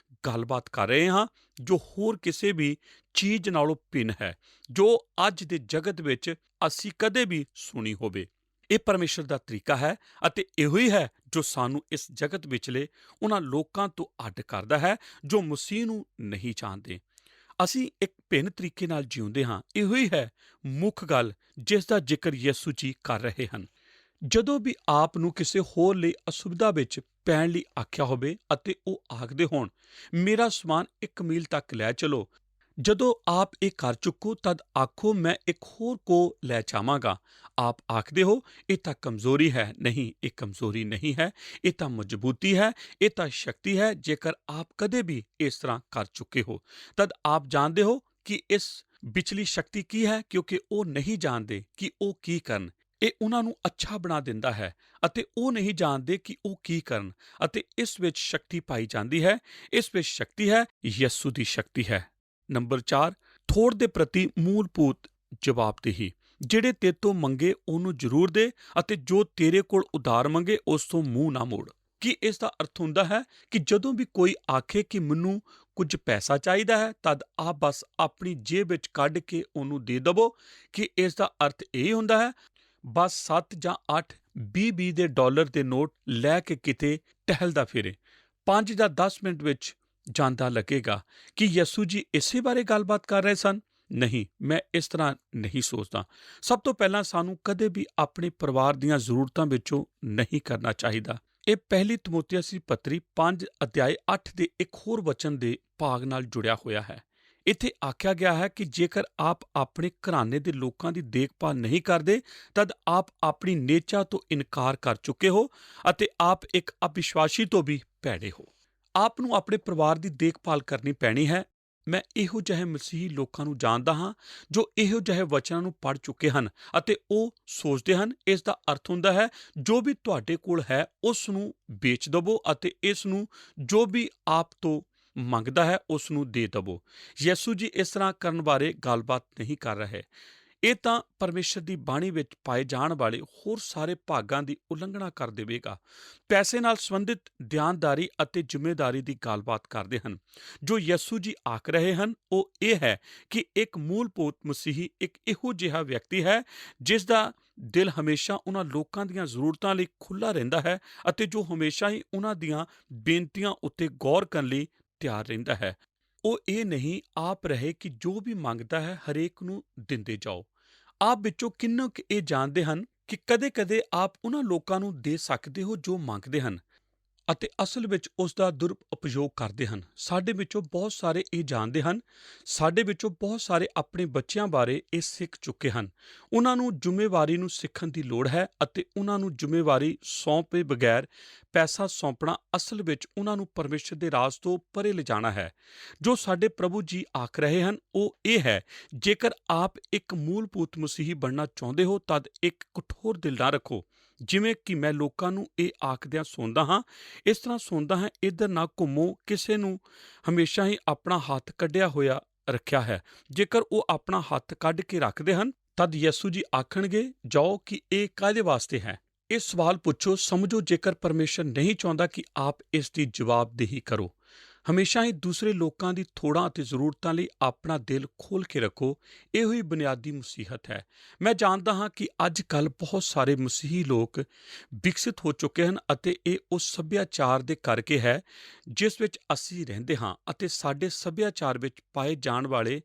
ਗੱਲਬਾਤ ਕਰ ਰਹੇ ਹਾਂ ਜੋ ਹੋਰ ਕਿਸੇ ਵੀ ਚੀਜ਼ ਨਾਲੋਂ ਭਿੰਨ ਹੈ ਜੋ ਅੱਜ ਦੇ ਜਗਤ ਵਿੱਚ ਅਸੀਂ ਕਦੇ ਵੀ ਸੁਣੀ ਹੋਵੇ। ਇਹ ਪਰਮੇਸ਼ਰ ਦਾ ਤਰੀਕਾ ਹੈ ਅਤੇ ਇਹੋ ਹੀ ਹੈ ਜੋ ਸਾਨੂੰ ਇਸ ਜਗਤ ਵਿਚਲੇ ਉਹਨਾਂ ਲੋਕਾਂ ਤੋਂ ਅੱਡ ਕਰਦਾ ਹੈ ਜੋ ਮਸੀਹ ਨੂੰ ਨਹੀਂ ਜਾਣਦੇ। ਅਸੀਂ ਇੱਕ ਭਿੰਨ ਤਰੀਕੇ ਨਾਲ ਜਿਉਂਦੇ ਹਾਂ। ਇਹੋ ਹੀ ਹੈ ਮੁੱਖ ਗੱਲ ਜਿਸ ਦਾ ਜ਼ਿਕਰ ਯਿਸੂ ਜੀ ਕਰ ਰਹੇ ਹਨ। ਜਦੋਂ ਵੀ ਆਪ ਨੂੰ ਕਿਸੇ ਹੋਰ ਲਈ ਅਸੁਵਿਧਾ ਵਿੱਚ ਪੈਣ ਲਈ ਆਖਿਆ ਹੋਵੇ ਅਤੇ ਉਹ ਆਖਦੇ ਹੋਣ, ਮੇਰਾ ਸਮਾਨ 1 ਮੀਲ ਤੱਕ ਲੈ ਚਲੋ, ਜਦੋਂ ਆਪ ਇਹ ਕਰ ਚੁੱਕੋ ਤਦ ਆਖੋ, ਮੈਂ ਇੱਕ ਹੋਰ ਕੋ ਲੈ ਜਾਵਾਂਗਾ। ਆਪ ਆਖਦੇ ਹੋ ਇਹ ਤਾਂ ਕਮਜ਼ੋਰੀ ਹੈ। ਨਹੀਂ, ਇਹ ਕਮਜ਼ੋਰੀ ਨਹੀਂ ਹੈ, ਇਹ ਤਾਂ ਮਜ਼ਬੂਤੀ ਹੈ, ਇਹ ਤਾਂ ਸ਼ਕਤੀ ਹੈ। ਜੇਕਰ ਆਪ ਕਦੇ ਵੀ ਇਸ ਤਰ੍ਹਾਂ ਕਰ ਚੁੱਕੇ ਹੋ ਤਦ ਆਪ ਜਾਣਦੇ ਹੋ ਕਿ ਇਸ ਵਿਚਲੀ ਸ਼ਕਤੀ ਕੀ ਹੈ, ਕਿਉਂਕਿ ਉਹ ਨਹੀਂ ਜਾਣਦੇ ਕਿ ਉਹ ਕੀ ਕਰਨ। ਇਹ ਉਹਨਾਂ ਨੂੰ ਅੱਛਾ ਬਣਾ ਦਿੰਦਾ ਹੈ ਅਤੇ ਉਹ ਨਹੀਂ ਜਾਣਦੇ ਕਿ ਉਹ ਕੀ ਕਰਨ, ਅਤੇ ਇਸ ਵਿੱਚ ਸ਼ਕਤੀ ਪਾਈ ਜਾਂਦੀ ਹੈ। ਇਸ ਵਿੱਚ ਸ਼ਕਤੀ ਹੈ, ਯਿਸੂ ਦੀ ਸ਼ਕਤੀ ਹੈ। ਨੰਬਰ 4, ਥੋੜ ਦੇ ਪ੍ਰਤੀ ਮੂਲਭੂਤ ਜਵਾਬਦੇਹੀ। ਜਿਹੜੇ ਤੇਰੇ ਤੋਂ ਮੰਗੇ ਉਹਨੂੰ ਜ਼ਰੂਰ ਦੇ ਅਤੇ ਜੋ ਤੇਰੇ ਕੋਲ ਉਧਾਰ ਮੰਗੇ ਉਸ ਤੋਂ ਮੂੰਹ ਨਾ ਮੋੜ। ਕੀ ਇਸ ਦਾ ਅਰਥ ਹੁੰਦਾ ਹੈ ਕਿ ਜਦੋਂ ਵੀ ਕੋਈ ਆਖੇ ਕਿ ਮੈਨੂੰ ਕੁਝ ਪੈਸਾ ਚਾਹੀਦਾ ਹੈ ਤਦ ਆਪ ਬਸ ਆਪਣੀ ਜੇਬ ਵਿੱਚ ਕੱਢ ਕੇ ਉਹਨੂੰ ਦੇ ਦੇਵੋ? ਕਿ ਇਸ ਦਾ ਅਰਥ ਇਹ ਹੁੰਦਾ ਹੈ ਬਸ 7 ਜਾਂ 8 20 ਦੇ ਡਾਲਰ ਦੇ ਨੋਟ ਲੈ ਕੇ ਕਿਤੇ ਟਹਿਲਦਾ ਫਿਰੇ, 5 ਜਾਂ 10 ਮਿੰਟ ਵਿੱਚ ਜਾਂਦਾ ਲੱਗੇਗਾ? ਕਿ ਯਿਸੂ ਜੀ ਇਸੇ ਬਾਰੇ ਗੱਲਬਾਤ ਕਰ ਰਹੇ ਸਨ? ਨਹੀਂ, ਮੈਂ ਇਸ ਤਰ੍ਹਾਂ ਨਹੀਂ ਸੋਚਦਾ। ਸਭ ਤੋਂ ਪਹਿਲਾਂ ਸਾਨੂੰ ਕਦੇ ਵੀ ਆਪਣੇ ਪਰਿਵਾਰ ਦੀਆਂ ਜ਼ਰੂਰਤਾਂ ਵਿੱਚੋਂ ਨਹੀਂ ਕਰਨਾ ਚਾਹੀਦਾ। ਇਹ ਪਹਿਲੀ ਤਿਮੋਥੇਉਸ ਦੀ ਪੱਤਰੀ 5 ਅਧਿਆਇ 8 ਦੇ ਇੱਕ ਹੋਰ ਵਚਨ ਦੇ ਭਾਗ ਨਾਲ ਜੁੜਿਆ ਹੋਇਆ ਹੈ। ਇੱਥੇ ਆਖਿਆ ਗਿਆ ਹੈ ਕਿ ਜੇਕਰ ਆਪ ਆਪਣੇ ਘਰਾਣੇ ਦੇ ਲੋਕਾਂ ਦੀ ਦੇਖਭਾਲ ਨਹੀਂ ਕਰਦੇ ਤਦ ਆਪ ਆਪਣੀ ਨੇਚਾ ਤੋਂ ਇਨਕਾਰ ਕਰ ਚੁੱਕੇ ਹੋ ਅਤੇ ਆਪ ਇੱਕ ਅਵਿਸ਼ਵਾਸੀ ਤੋਂ ਵੀ ਭੈੜੇ ਹੋ। ਆਪ ਨੂੰ ਆਪਣੇ ਪਰਿਵਾਰ ਦੀ ਦੇਖਭਾਲ ਕਰਨੀ ਪੈਣੀ ਹੈ। ਮੈਂ ਇਹੋ ਜਿਹੇ ਮਸੀਹੀ ਲੋਕਾਂ ਨੂੰ ਜਾਣਦਾ ਹਾਂ ਜੋ ਇਹੋ ਜਿਹੇ ਵਚਨਾਂ ਨੂੰ ਪੜ੍ਹ ਚੁੱਕੇ ਹਨ ਅਤੇ ਉਹ ਸੋਚਦੇ ਹਨ ਇਸ ਦਾ ਅਰਥ ਹੁੰਦਾ ਹੈ ਜੋ ਵੀ ਤੁਹਾਡੇ ਕੋਲ ਹੈ ਉਸ ਨੂੰ ਵੇਚ ਦੇਵੋ ਅਤੇ ਇਸ ਨੂੰ ਜੋ ਵੀ ਆਪ ਤੋਂ ਮੰਗਦਾ ਹੈ ਉਸ ਨੂੰ ਦੇ ਦੇਵੋ। ਯਿਸੂ ਜੀ ਇਸ ਤਰ੍ਹਾਂ ਕਰਨ ਬਾਰੇ ਗੱਲਬਾਤ ਨਹੀਂ ਕਰ ਰਹੇ। ਇਹ ਤਾਂ ਪਰਮੇਸ਼ਰ ਦੀ ਬਾਣੀ ਵਿੱਚ ਪਾਏ ਜਾਣ ਵਾਲੇ ਹੋਰ ਸਾਰੇ ਭਾਗਾਂ ਦੀ ਉਲੰਘਣਾ ਕਰ ਦੇਵੇਗਾ। ਪੈਸੇ ਨਾਲ ਸੰਬੰਧਿਤ ਧਿਆਨਦਾਰੀ ਅਤੇ ਜ਼ਿੰਮੇਦਾਰੀ ਦੀ ਗੱਲਬਾਤ ਕਰਦੇ ਹਨ। ਜੋ ਯਿਸੂ ਜੀ ਆਖ ਰਹੇ ਹਨ ਉਹ ਇਹ ਹੈ ਕਿ ਇੱਕ ਮੂਲਭੂਤ ਮਸੀਹੀ ਇੱਕ ਇਹੋ ਜਿਹਾ ਵਿਅਕਤੀ ਹੈ ਜਿਸ ਦਾ ਦਿਲ ਹਮੇਸ਼ਾ ਉਹਨਾਂ ਲੋਕਾਂ ਦੀਆਂ ਜ਼ਰੂਰਤਾਂ ਲਈ ਖੁੱਲ੍ਹਾ ਰਹਿੰਦਾ ਹੈ ਅਤੇ ਜੋ ਹਮੇਸ਼ਾ ਹੀ ਉਹਨਾਂ ਦੀਆਂ ਬੇਨਤੀਆਂ ਉੱਤੇ ਗੌਰ ਕਰਨ ਲਈ ਤਿਆਰ ਰਹਿੰਦਾ ਹੈ। ਉਹ ਇਹ ਨਹੀਂ ਆਪ ਰਹੇ ਕਿ ਜੋ ਵੀ ਮੰਗਦਾ ਹੈ ਹਰੇਕ ਨੂੰ ਦਿੰਦੇ ਜਾਓ। ਆਪ ਵਿੱਚੋਂ ਕਿੰਨੇ ਕੁ ਇਹ ਜਾਣਦੇ ਹਨ ਕਿ ਕਦੇ-ਕਦੇ ਆਪ ਉਹਨਾਂ ਲੋਕਾਂ ਨੂੰ ਦੇ ਸਕਦੇ ਹੋ ਜੋ ਮੰਗਦੇ ਹਨ ਅਤੇ ਅਸਲ ਵਿੱਚ ਉਸ ਦਾ ਦੁਰਉਪਯੋਗ ਕਰਦੇ ਹਨ। ਸਾਡੇ ਵਿੱਚੋਂ ਬਹੁਤ ਸਾਰੇ ਇਹ ਜਾਣਦੇ ਹਨ। ਸਾਡੇ ਵਿੱਚੋਂ ਬਹੁਤ ਸਾਰੇ ਆਪਣੇ ਬੱਚਿਆਂ ਬਾਰੇ ਇਹ ਸਿੱਖ ਚੁੱਕੇ ਹਨ। ਉਹਨਾਂ ਨੂੰ ਜ਼ਿੰਮੇਵਾਰੀ ਨੂੰ ਸਿੱਖਣ ਦੀ ਲੋੜ ਹੈ ਅਤੇ ਉਹਨਾਂ ਨੂੰ ਜ਼ਿੰਮੇਵਾਰੀ ਸੌਂਪੇ ਬਗੈਰ ਪੈਸਾ ਸੌਂਪਣਾ ਅਸਲ ਵਿੱਚ ਉਹਨਾਂ ਨੂੰ ਪਰਮੇਸ਼ਰ ਦੇ ਰਾਜ ਤੋਂ ਪਰੇ ਲਿਜਾਣਾ ਹੈ। ਜੋ ਸਾਡੇ ਪ੍ਰਭੂ ਜੀ ਆਖ ਰਹੇ ਹਨ ਉਹ ਇਹ ਹੈ, ਜੇਕਰ ਆਪ ਇੱਕ ਮੂਲਭੂਤ ਮਸੀਹੀ ਬਣਨਾ ਚਾਹੁੰਦੇ ਹੋ ਤਦ ਇੱਕ ਕਠੋਰ ਦਿਲ ਨਾ ਰੱਖੋ। ਜਿਵੇਂ ਕਿ ਮੈਂ ਲੋਕਾਂ ਨੂੰ ਇਹ ਆਖਦਿਆਂ ਸੁਣਦਾ ਹਾਂ, ਇਸ ਤਰ੍ਹਾਂ ਸੁਣਦਾ ਹਾਂ, ਇੱਧਰ ਨਾ ਘੁੰਮੋ। ਕਿਸੇ ਨੂੰ ਹਮੇਸ਼ਾ ਹੀ ਆਪਣਾ ਹੱਥ ਕੱਢਿਆ ਹੋਇਆ ਰੱਖਿਆ ਹੈ। ਜੇਕਰ ਉਹ ਆਪਣਾ ਹੱਥ ਕੱਢ ਕੇ ਰੱਖਦੇ ਹਨ ਤਦ ਯਿਸੂ ਜੀ ਆਖਣਗੇ ਜਾਓ ਕਿ ਇਹ ਕਾਹਦੇ ਵਾਸਤੇ ਹੈ। ਇਹ ਸਵਾਲ ਪੁੱਛੋ, ਸਮਝੋ। ਜੇਕਰ ਪਰਮੇਸ਼ਰ ਨਹੀਂ ਚਾਹੁੰਦਾ ਕਿ ਆਪ ਇਸ ਦੀ ਜਵਾਬਦੇਹੀ ਕਰੋ। ਹਮੇਸ਼ਾ ਹੀ ਦੂਸਰੇ ਲੋਕਾਂ ਦੀ ਥੋੜਾਂ ਅਤੇ ਜ਼ਰੂਰਤਾਂ ਲਈ ਆਪਣਾ ਦਿਲ ਖੋਲ੍ਹ ਕੇ ਰੱਖੋ। ਇਹੋ ਹੀ ਬੁਨਿਆਦੀ ਮਸੀਹਤ ਹੈ। ਮੈਂ ਜਾਣਦਾ ਹਾਂ ਕਿ ਅੱਜ ਕੱਲ੍ਹ ਬਹੁਤ ਸਾਰੇ ਮਸੀਹੀ ਲੋਕ ਵਿਕਸਿਤ ਹੋ ਚੁੱਕੇ ਹਨ ਅਤੇ ਇਹ ਉਸ ਸੱਭਿਆਚਾਰ ਦੇ ਕਰਕੇ ਹੈ ਜਿਸ ਵਿੱਚ ਅਸੀਂ ਰਹਿੰਦੇ ਹਾਂ ਅਤੇ ਸਾਡੇ ਸੱਭਿਆਚਾਰ ਵਿੱਚ ਪਾਏ ਜਾਣ ਵਾਲੇ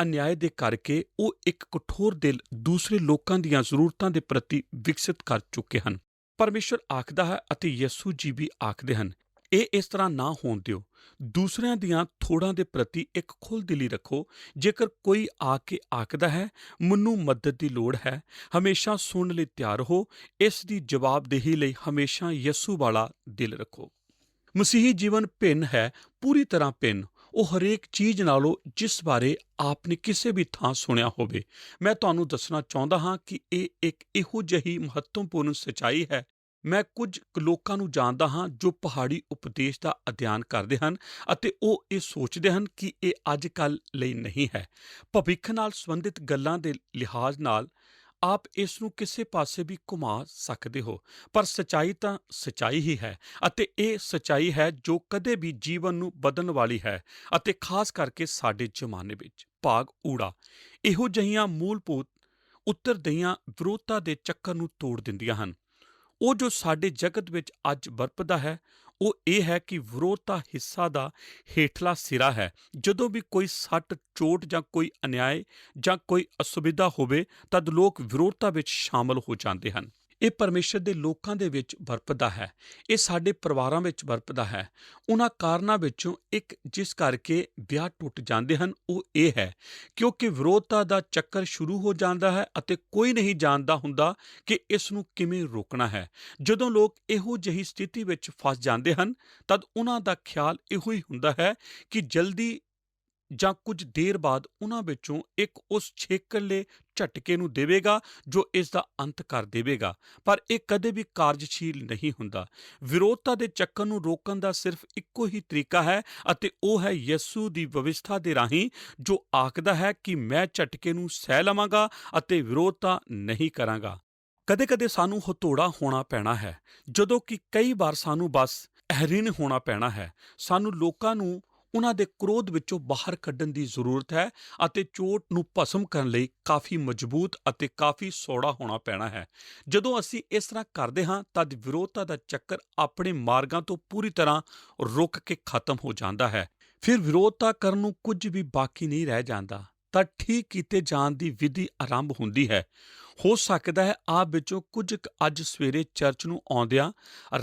ਅਨਿਆਏ ਦੇ ਕਰਕੇ ਉਹ ਇੱਕ ਕਠੋਰ ਦਿਲ ਦੂਸਰੇ ਲੋਕਾਂ ਦੀਆਂ ਜ਼ਰੂਰਤਾਂ ਦੇ ਪ੍ਰਤੀ ਵਿਕਸਿਤ ਕਰ ਚੁੱਕੇ ਹਨ। ਪਰਮੇਸ਼ਰ ਆਖਦਾ ਹੈ ਅਤੇ ਯਿਸੂ ਜੀ ਵੀ ਆਖਦੇ ਹਨ, ਇਹ ਇਸ ਤਰ੍ਹਾਂ ਨਾ ਹੋਣ ਦਿਓ। ਦੂਸਰਿਆਂ ਦੀਆਂ ਥੋੜਾਂ ਦੇ ਪ੍ਰਤੀ ਇੱਕ ਖੁੱਲ੍ਹਦਿਲੀ ਰੱਖੋ। ਜੇਕਰ ਕੋਈ ਆ ਕੇ ਆਖਦਾ ਹੈ ਮੈਨੂੰ ਮਦਦ ਦੀ ਲੋੜ ਹੈ, ਹਮੇਸ਼ਾ ਸੁਣਨ ਲਈ ਤਿਆਰ ਹੋ। ਇਸ ਦੀ ਜਵਾਬਦੇਹੀ ਲਈ ਹਮੇਸ਼ਾ ਯਿਸੂ ਵਾਲਾ ਦਿਲ ਰੱਖੋ। ਮਸੀਹੀ ਜੀਵਨ ਭਿੰਨ ਹੈ, ਪੂਰੀ ਤਰ੍ਹਾਂ ਭਿੰਨ ਉਹ ਹਰੇਕ ਚੀਜ਼ ਨਾਲੋਂ ਜਿਸ ਬਾਰੇ ਆਪ ਨੇ ਕਿਸੇ ਵੀ ਥਾਂ ਸੁਣਿਆ ਹੋਵੇ। ਮੈਂ ਤੁਹਾਨੂੰ ਦੱਸਣਾ ਚਾਹੁੰਦਾ ਹਾਂ ਕਿ ਇਹ ਇੱਕ ਇਹੋ ਜਿਹੀ ਮਹੱਤਵਪੂਰਨ ਸੱਚਾਈ ਹੈ। ਮੈਂ ਕੁਝ ਲੋਕਾਂ ਨੂੰ ਜਾਣਦਾ ਹਾਂ ਜੋ ਪਹਾੜੀ ਉਪਦੇਸ਼ ਦਾ ਅਧਿਐਨ ਕਰਦੇ ਹਨ ਅਤੇ ਉਹ ਇਹ ਸੋਚਦੇ ਹਨ ਕਿ ਇਹ ਅੱਜ ਕੱਲ੍ਹ ਲਈ ਨਹੀਂ ਹੈ। ਭਵਿੱਖ ਨਾਲ ਸੰਬੰਧਿਤ ਗੱਲਾਂ ਦੇ ਲਿਹਾਜ਼ ਨਾਲ ਆਪ ਇਸ ਨੂੰ ਕਿਸੇ ਪਾਸੇ ਵੀ ਘੁਮਾ ਸਕਦੇ ਹੋ, ਪਰ ਸੱਚਾਈ ਤਾਂ ਸੱਚਾਈ ਹੀ ਹੈ ਅਤੇ ਇਹ ਸੱਚਾਈ ਹੈ ਜੋ ਕਦੇ ਵੀ ਜੀਵਨ ਨੂੰ ਬਦਲਣ ਵਾਲੀ ਹੈ ਅਤੇ ਖਾਸ ਕਰਕੇ ਸਾਡੇ ਜ਼ਮਾਨੇ ਵਿੱਚ। ਭਾਗ ਊੜਾ ਇਹੋ ਜਿਹੀਆਂ ਮੂਲਭੂਤ ਉੱਤਰਦਈਆਂ ਵਿਰੋਧਤਾ ਦੇ ਚੱਕਰ ਨੂੰ ਤੋੜ ਦਿੰਦੀਆਂ ਹਨ। ਉਹ ਜੋ ਸਾਡੇ ਜਗਤ ਵਿੱਚ ਅੱਜ ਵਰਪਦਾ ਹੈ ਉਹ ਇਹ ਹੈ ਕਿ ਵਿਰੋਧਤਾ ਹਿੱਸਾ ਦਾ ਹੇਠਲਾ ਸਿਰਾ ਹੈ। ਜਦੋਂ ਵੀ ਕੋਈ ਸੱਟ, ਚੋਟ ਜਾਂ ਕੋਈ ਅਨਿਆਏ ਜਾਂ ਕੋਈ ਅਸੁਵਿਧਾ ਹੋਵੇ ਤਦ ਲੋਕ ਵਿਰੋਧਤਾ ਵਿੱਚ ਸ਼ਾਮਲ ਹੋ ਜਾਂਦੇ ਹਨ। ਇਹ ਪਰਮੇਸ਼ਰ ਦੇ ਲੋਕਾਂ ਦੇ ਵਿੱਚ ਵਰਪਦਾ ਹੈ। ਇਹ ਸਾਡੇ ਪਰਿਵਾਰਾਂ ਵਿੱਚ ਵਰਪਦਾ ਹੈ। ਉਹਨਾਂ ਕਾਰਨਾਂ ਵਿੱਚੋਂ ਇੱਕ ਜਿਸ ਕਰਕੇ ਵਿਆਹ ਟੁੱਟ ਜਾਂਦੇ ਹਨ ਉਹ ਇਹ ਹੈ ਕਿਉਂਕਿ ਵਿਰੋਧਤਾ ਦਾ ਚੱਕਰ ਸ਼ੁਰੂ ਹੋ ਜਾਂਦਾ ਹੈ ਅਤੇ ਕੋਈ ਨਹੀਂ ਜਾਣਦਾ ਹੁੰਦਾ ਕਿ ਇਸ ਨੂੰ ਕਿਵੇਂ ਰੋਕਣਾ ਹੈ। ਜਦੋਂ ਲੋਕ ਇਹੋ ਜਿਹੀ ਸਥਿਤੀ ਵਿੱਚ ਫਸ ਜਾਂਦੇ ਹਨ ਤਦ ਉਹਨਾਂ ਦਾ ਖਿਆਲ ਇਹੋ ਹੀ ਹੁੰਦਾ ਹੈ ਕਿ ਜਲਦੀ ਜਾਂ ਕੁਝ ਦੇਰ ਬਾਅਦ ਉਹਨਾਂ ਵਿੱਚੋਂ ਇੱਕ ਉਸ ਛੇਕਲੇ ਝਟਕੇ ਨੂੰ ਦੇਵੇਗਾ ਜੋ ਇਸ ਦਾ ਅੰਤ ਕਰ ਦੇਵੇਗਾ, ਪਰ ਇਹ ਕਦੇ ਵੀ ਕਾਰਜਸ਼ੀਲ ਨਹੀਂ ਹੁੰਦਾ। ਵਿਰੋਧਤਾ ਦੇ ਚੱਕਰ ਨੂੰ ਰੋਕਣ ਦਾ ਸਿਰਫ ਇੱਕੋ ਹੀ ਤਰੀਕਾ ਹੈ ਅਤੇ ਉਹ ਹੈ ਯਿਸੂ ਦੀ ਵਿਵਸਥਾ ਦੇ ਰਾਹੀਂ, ਜੋ ਆਖਦਾ ਹੈ ਕਿ ਮੈਂ ਝਟਕੇ ਨੂੰ ਸਹਿ ਲਵਾਂਗਾ ਅਤੇ ਵਿਰੋਧਤਾ ਨਹੀਂ ਕਰਾਂਗਾ। ਕਦੇ-ਕਦੇ ਸਾਨੂੰ ਹਥੌੜਾ ਹੋਣਾ ਪੈਣਾ ਹੈ, ਜਦੋਂ ਕਿ ਕਈ ਵਾਰ ਸਾਨੂੰ ਬਸ ਅਹਿਰੀਨ ਹੋਣਾ ਪੈਣਾ ਹੈ। ਸਾਨੂੰ ਲੋਕਾਂ ਨੂੰ ਉਹਨਾਂ ਦੇ ਕ੍ਰੋਧ ਵਿੱਚੋਂ ਬਾਹਰ ਕੱਢਣ ਦੀ ਜ਼ਰੂਰਤ ਹੈ ਅਤੇ ਚੋਟ ਨੂੰ ਭਸਮ ਕਰਨ ਲਈ ਕਾਫੀ ਮਜ਼ਬੂਤ ਅਤੇ ਕਾਫੀ ਸੌੜਾ ਹੋਣਾ ਪੈਣਾ ਹੈ। ਜਦੋਂ ਅਸੀਂ ਇਸ ਤਰ੍ਹਾਂ ਕਰਦੇ ਹਾਂ ਤਦ ਵਿਰੋਧਤਾ ਦਾ ਚੱਕਰ ਆਪਣੇ ਮਾਰਗਾਂ ਤੋਂ ਪੂਰੀ ਤਰ੍ਹਾਂ ਰੁਕ ਕੇ ਖਤਮ ਹੋ ਜਾਂਦਾ ਹੈ। ਫਿਰ ਵਿਰੋਧਤਾ ਕਰਨ ਨੂੰ ਕੁਝ ਵੀ ਬਾਕੀ ਨਹੀਂ ਰਹਿ ਜਾਂਦਾ ਤਾਂ ਠੀਕ ਕੀਤੇ ਜਾਣ ਦੀ ਵਿਧੀ ਆਰੰਭ ਹੁੰਦੀ ਹੈ। ਹੋ ਸਕਦਾ ਹੈ ਆਪ ਵਿੱਚੋਂ ਕੁਝ ਕੁ ਅੱਜ ਸਵੇਰੇ ਚਰਚ ਨੂੰ ਆਉਂਦਿਆਂ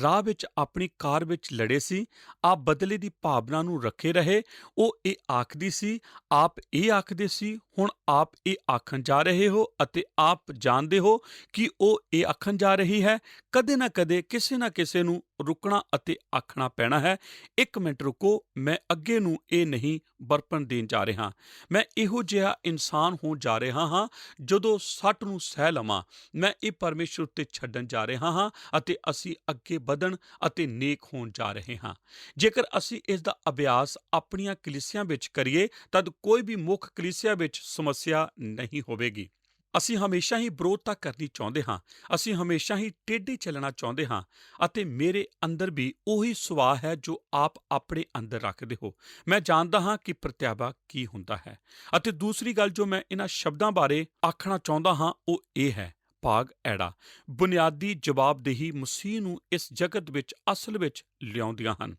ਰਾਹ ਵਿੱਚ ਆਪਣੀ ਕਾਰ ਵਿੱਚ ਲੜੇ ਸੀ। ਆਪ ਬਦਲੇ ਦੀ ਭਾਵਨਾ ਨੂੰ ਰੱਖੇ ਰਹੇ। ਉਹ ਇਹ ਆਖਦੀ ਸੀ, ਆਪ ਇਹ ਆਖਦੇ ਸੀ, ਹੁਣ ਆਪ ਇਹ ਆਖਣ ਜਾ ਰਹੇ ਹੋ ਅਤੇ ਆਪ ਜਾਣਦੇ ਹੋ ਕਿ ਉਹ ਇਹ ਆਖਣ ਜਾ ਰਹੀ ਹੈ। ਕਦੇ ਨਾ ਕਦੇ ਕਿਸੇ ਨਾ ਕਿਸੇ ਨੂੰ ਰੁਕਣਾ ਅਤੇ ਆਖਣਾ ਪੈਣਾ ਹੈ, ਇੱਕ ਮਿੰਟ ਰੁਕੋ, ਮੈਂ ਅੱਗੇ ਨੂੰ ਇਹ ਨਹੀਂ ਬਰਪਣ ਦੇਣ ਜਾ ਰਿਹਾ। ਮੈਂ ਇਹੋ ਜਿਹਾ ਇਨਸਾਨ ਹੋਣ ਜਾ ਰਿਹਾ ਹਾਂ ਜਦੋਂ ਸੱਟ ਨੂੰ ਸਹਿ ਲਵਾਂ। ਮੈਂ ਇਹ ਪਰਮੇਸ਼ਰ ਉੱਤੇ ਛੱਡਣ ਜਾ ਰਿਹਾ ਹਾਂ ਅਤੇ ਅਸੀਂ ਅੱਗੇ ਵਧਣ ਅਤੇ ਨੇਕ ਹੋਣ ਜਾ ਰਹੇ ਹਾਂ। ਜੇਕਰ ਅਸੀਂ ਇਸ ਦਾ ਅਭਿਆਸ ਆਪਣੀਆਂ ਕਲੀਸਿਆਂ ਵਿੱਚ ਕਰੀਏ ਤਦ ਕੋਈ ਵੀ ਮੁੱਖ ਕਲੀਸਿਆ ਵਿੱਚ ਸਮੱਸਿਆ ਨਹੀਂ ਹੋਵੇਗੀ। ਅਸੀਂ ਹਮੇਸ਼ਾ ਹੀ ਵਿਰੋਧਤਾ ਕਰਨੀ ਚਾਹੁੰਦੇ ਹਾਂ, ਅਸੀਂ ਹਮੇਸ਼ਾ ਹੀ ਟੇਢੇ ਚੱਲਣਾ ਚਾਹੁੰਦੇ ਹਾਂ ਅਤੇ ਮੇਰੇ ਅੰਦਰ ਵੀ ਉਹੀ ਸੁਭਾਅ ਹੈ ਜੋ ਆਪ ਆਪਣੇ ਅੰਦਰ ਰੱਖਦੇ ਹੋ। ਮੈਂ ਜਾਣਦਾ ਹਾਂ ਕਿ ਪ੍ਰਤਿਆਭਾ ਕੀ ਹੁੰਦਾ ਹੈ। ਅਤੇ ਦੂਸਰੀ ਗੱਲ ਜੋ ਮੈਂ ਇਹਨਾਂ ਸ਼ਬਦਾਂ ਬਾਰੇ ਆਖਣਾ ਚਾਹੁੰਦਾ ਹਾਂ ਉਹ ਇਹ ਹੈ, ਭਾਗ ਐੜਾ। ਬੁਨਿਆਦੀ ਜਵਾਬਦੇਹੀ ਮਸੀਹ ਨੂੰ ਇਸ ਜਗਤ ਵਿੱਚ ਅਸਲ ਵਿੱਚ ਲਿਆਉਂਦੀਆਂ ਹਨ।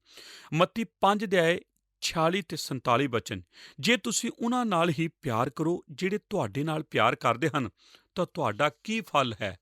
ਮੱਤੀ 5:46 ਤੇ 47 ਵਚਨ, ਜੇ ਤੁਸੀਂ ਉਹਨਾਂ ਨਾਲ ਹੀ ਪਿਆਰ ਕਰੋ ਜਿਹੜੇ ਤੁਹਾਡੇ ਨਾਲ ਪਿਆਰ ਕਰਦੇ ਹਨ ਤਾਂ ਤੁਹਾਡਾ ਕੀ ਫਲ ਹੈ?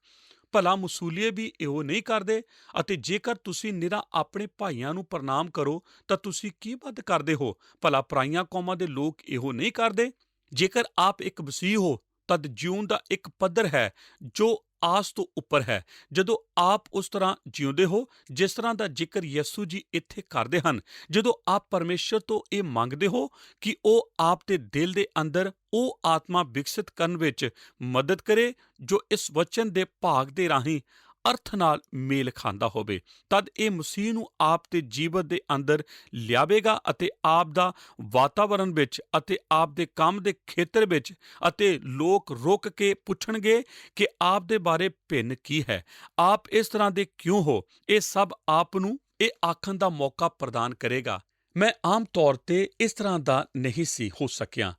ਭਲਾ ਮਸੂਲੀਏ ਵੀ ਇਹੋ ਨਹੀਂ ਕਰਦੇ? ਅਤੇ ਜੇਕਰ ਤੁਸੀਂ ਨਿਰਾ ਆਪਣੇ ਭਾਈਆਂ ਨੂੰ ਪ੍ਰਣਾਮ ਕਰੋ ਤਾਂ ਤੁਸੀਂ ਕੀ ਵੱਧ ਕਰਦੇ ਹੋ? ਭਲਾ ਪਰਾਈਆਂ ਕੌਮਾਂ ਦੇ ਲੋਕ ਇਹੋ ਨਹੀਂ ਕਰਦੇ? ਜੇਕਰ ਆਪ ਇੱਕ ਮਸੀਹ ਹੋ ਤਦ ਜਿਉਣ ਦਾ ਇੱਕ ਪੱਧਰ ਹੈ ਜੋ ਆਸ ਤੋਂ ਉੱਪਰ ਹੈ। ਜਦੋਂ ਆਪ ਉਸ ਤਰ੍ਹਾਂ ਜਿਉਂਦੇ ਹੋ ਜਿਸ ਤਰ੍ਹਾਂ ਦਾ ਜ਼ਿਕਰ ਯਿਸੂ ਜੀ ਇੱਥੇ ਕਰਦੇ ਹਨ, ਜਦੋਂ ਆਪ ਪਰਮੇਸ਼ਰ ਤੋਂ ਇਹ ਮੰਗਦੇ ਹੋ ਕਿ ਉਹ ਆਪ ਦੇ ਦਿਲ ਦੇ ਅੰਦਰ ਉਹ ਆਤਮਾ ਵਿਕਸਿਤ ਕਰਨ ਵਿੱਚ ਮਦਦ ਕਰੇ ਜੋ ਇਸ ਵਚਨ ਦੇ ਭਾਗ ਦੇ ਰਾਹੀਂ ਅਰਥ ਨਾਲ ਮੇਲ ਖਾਂਦਾ ਹੋਵੇ, ਤਦ ਇਹ ਮਸੀਹ ਨੂੰ ਆਪ ਦੇ ਜੀਵਨ ਦੇ ਅੰਦਰ ਲਿਆਵੇਗਾ ਅਤੇ ਆਪ ਦਾ ਵਾਤਾਵਰਣ ਵਿੱਚ ਅਤੇ ਆਪ ਦੇ ਕੰਮ ਦੇ ਖੇਤਰ ਵਿੱਚ ਅਤੇ ਲੋਕ ਰੁਕ ਕੇ ਪੁੱਛਣਗੇ ਕਿ ਆਪ ਦੇ ਬਾਰੇ ਭਿੰਨ ਕੀ ਹੈ, ਆਪ ਇਸ ਤਰ੍ਹਾਂ ਦੇ ਕਿਉਂ ਹੋ। ਇਹ ਸਭ ਆਪ ਨੂੰ ਇਹ ਆਖਣ ਦਾ ਮੌਕਾ ਪ੍ਰਦਾਨ ਕਰੇਗਾ, ਮੈਂ ਆਮ ਤੌਰ ਤੇ ਇਸ ਤਰ੍ਹਾਂ ਦਾ ਨਹੀਂ ਸੀ ਹੋ ਸਕਿਆ,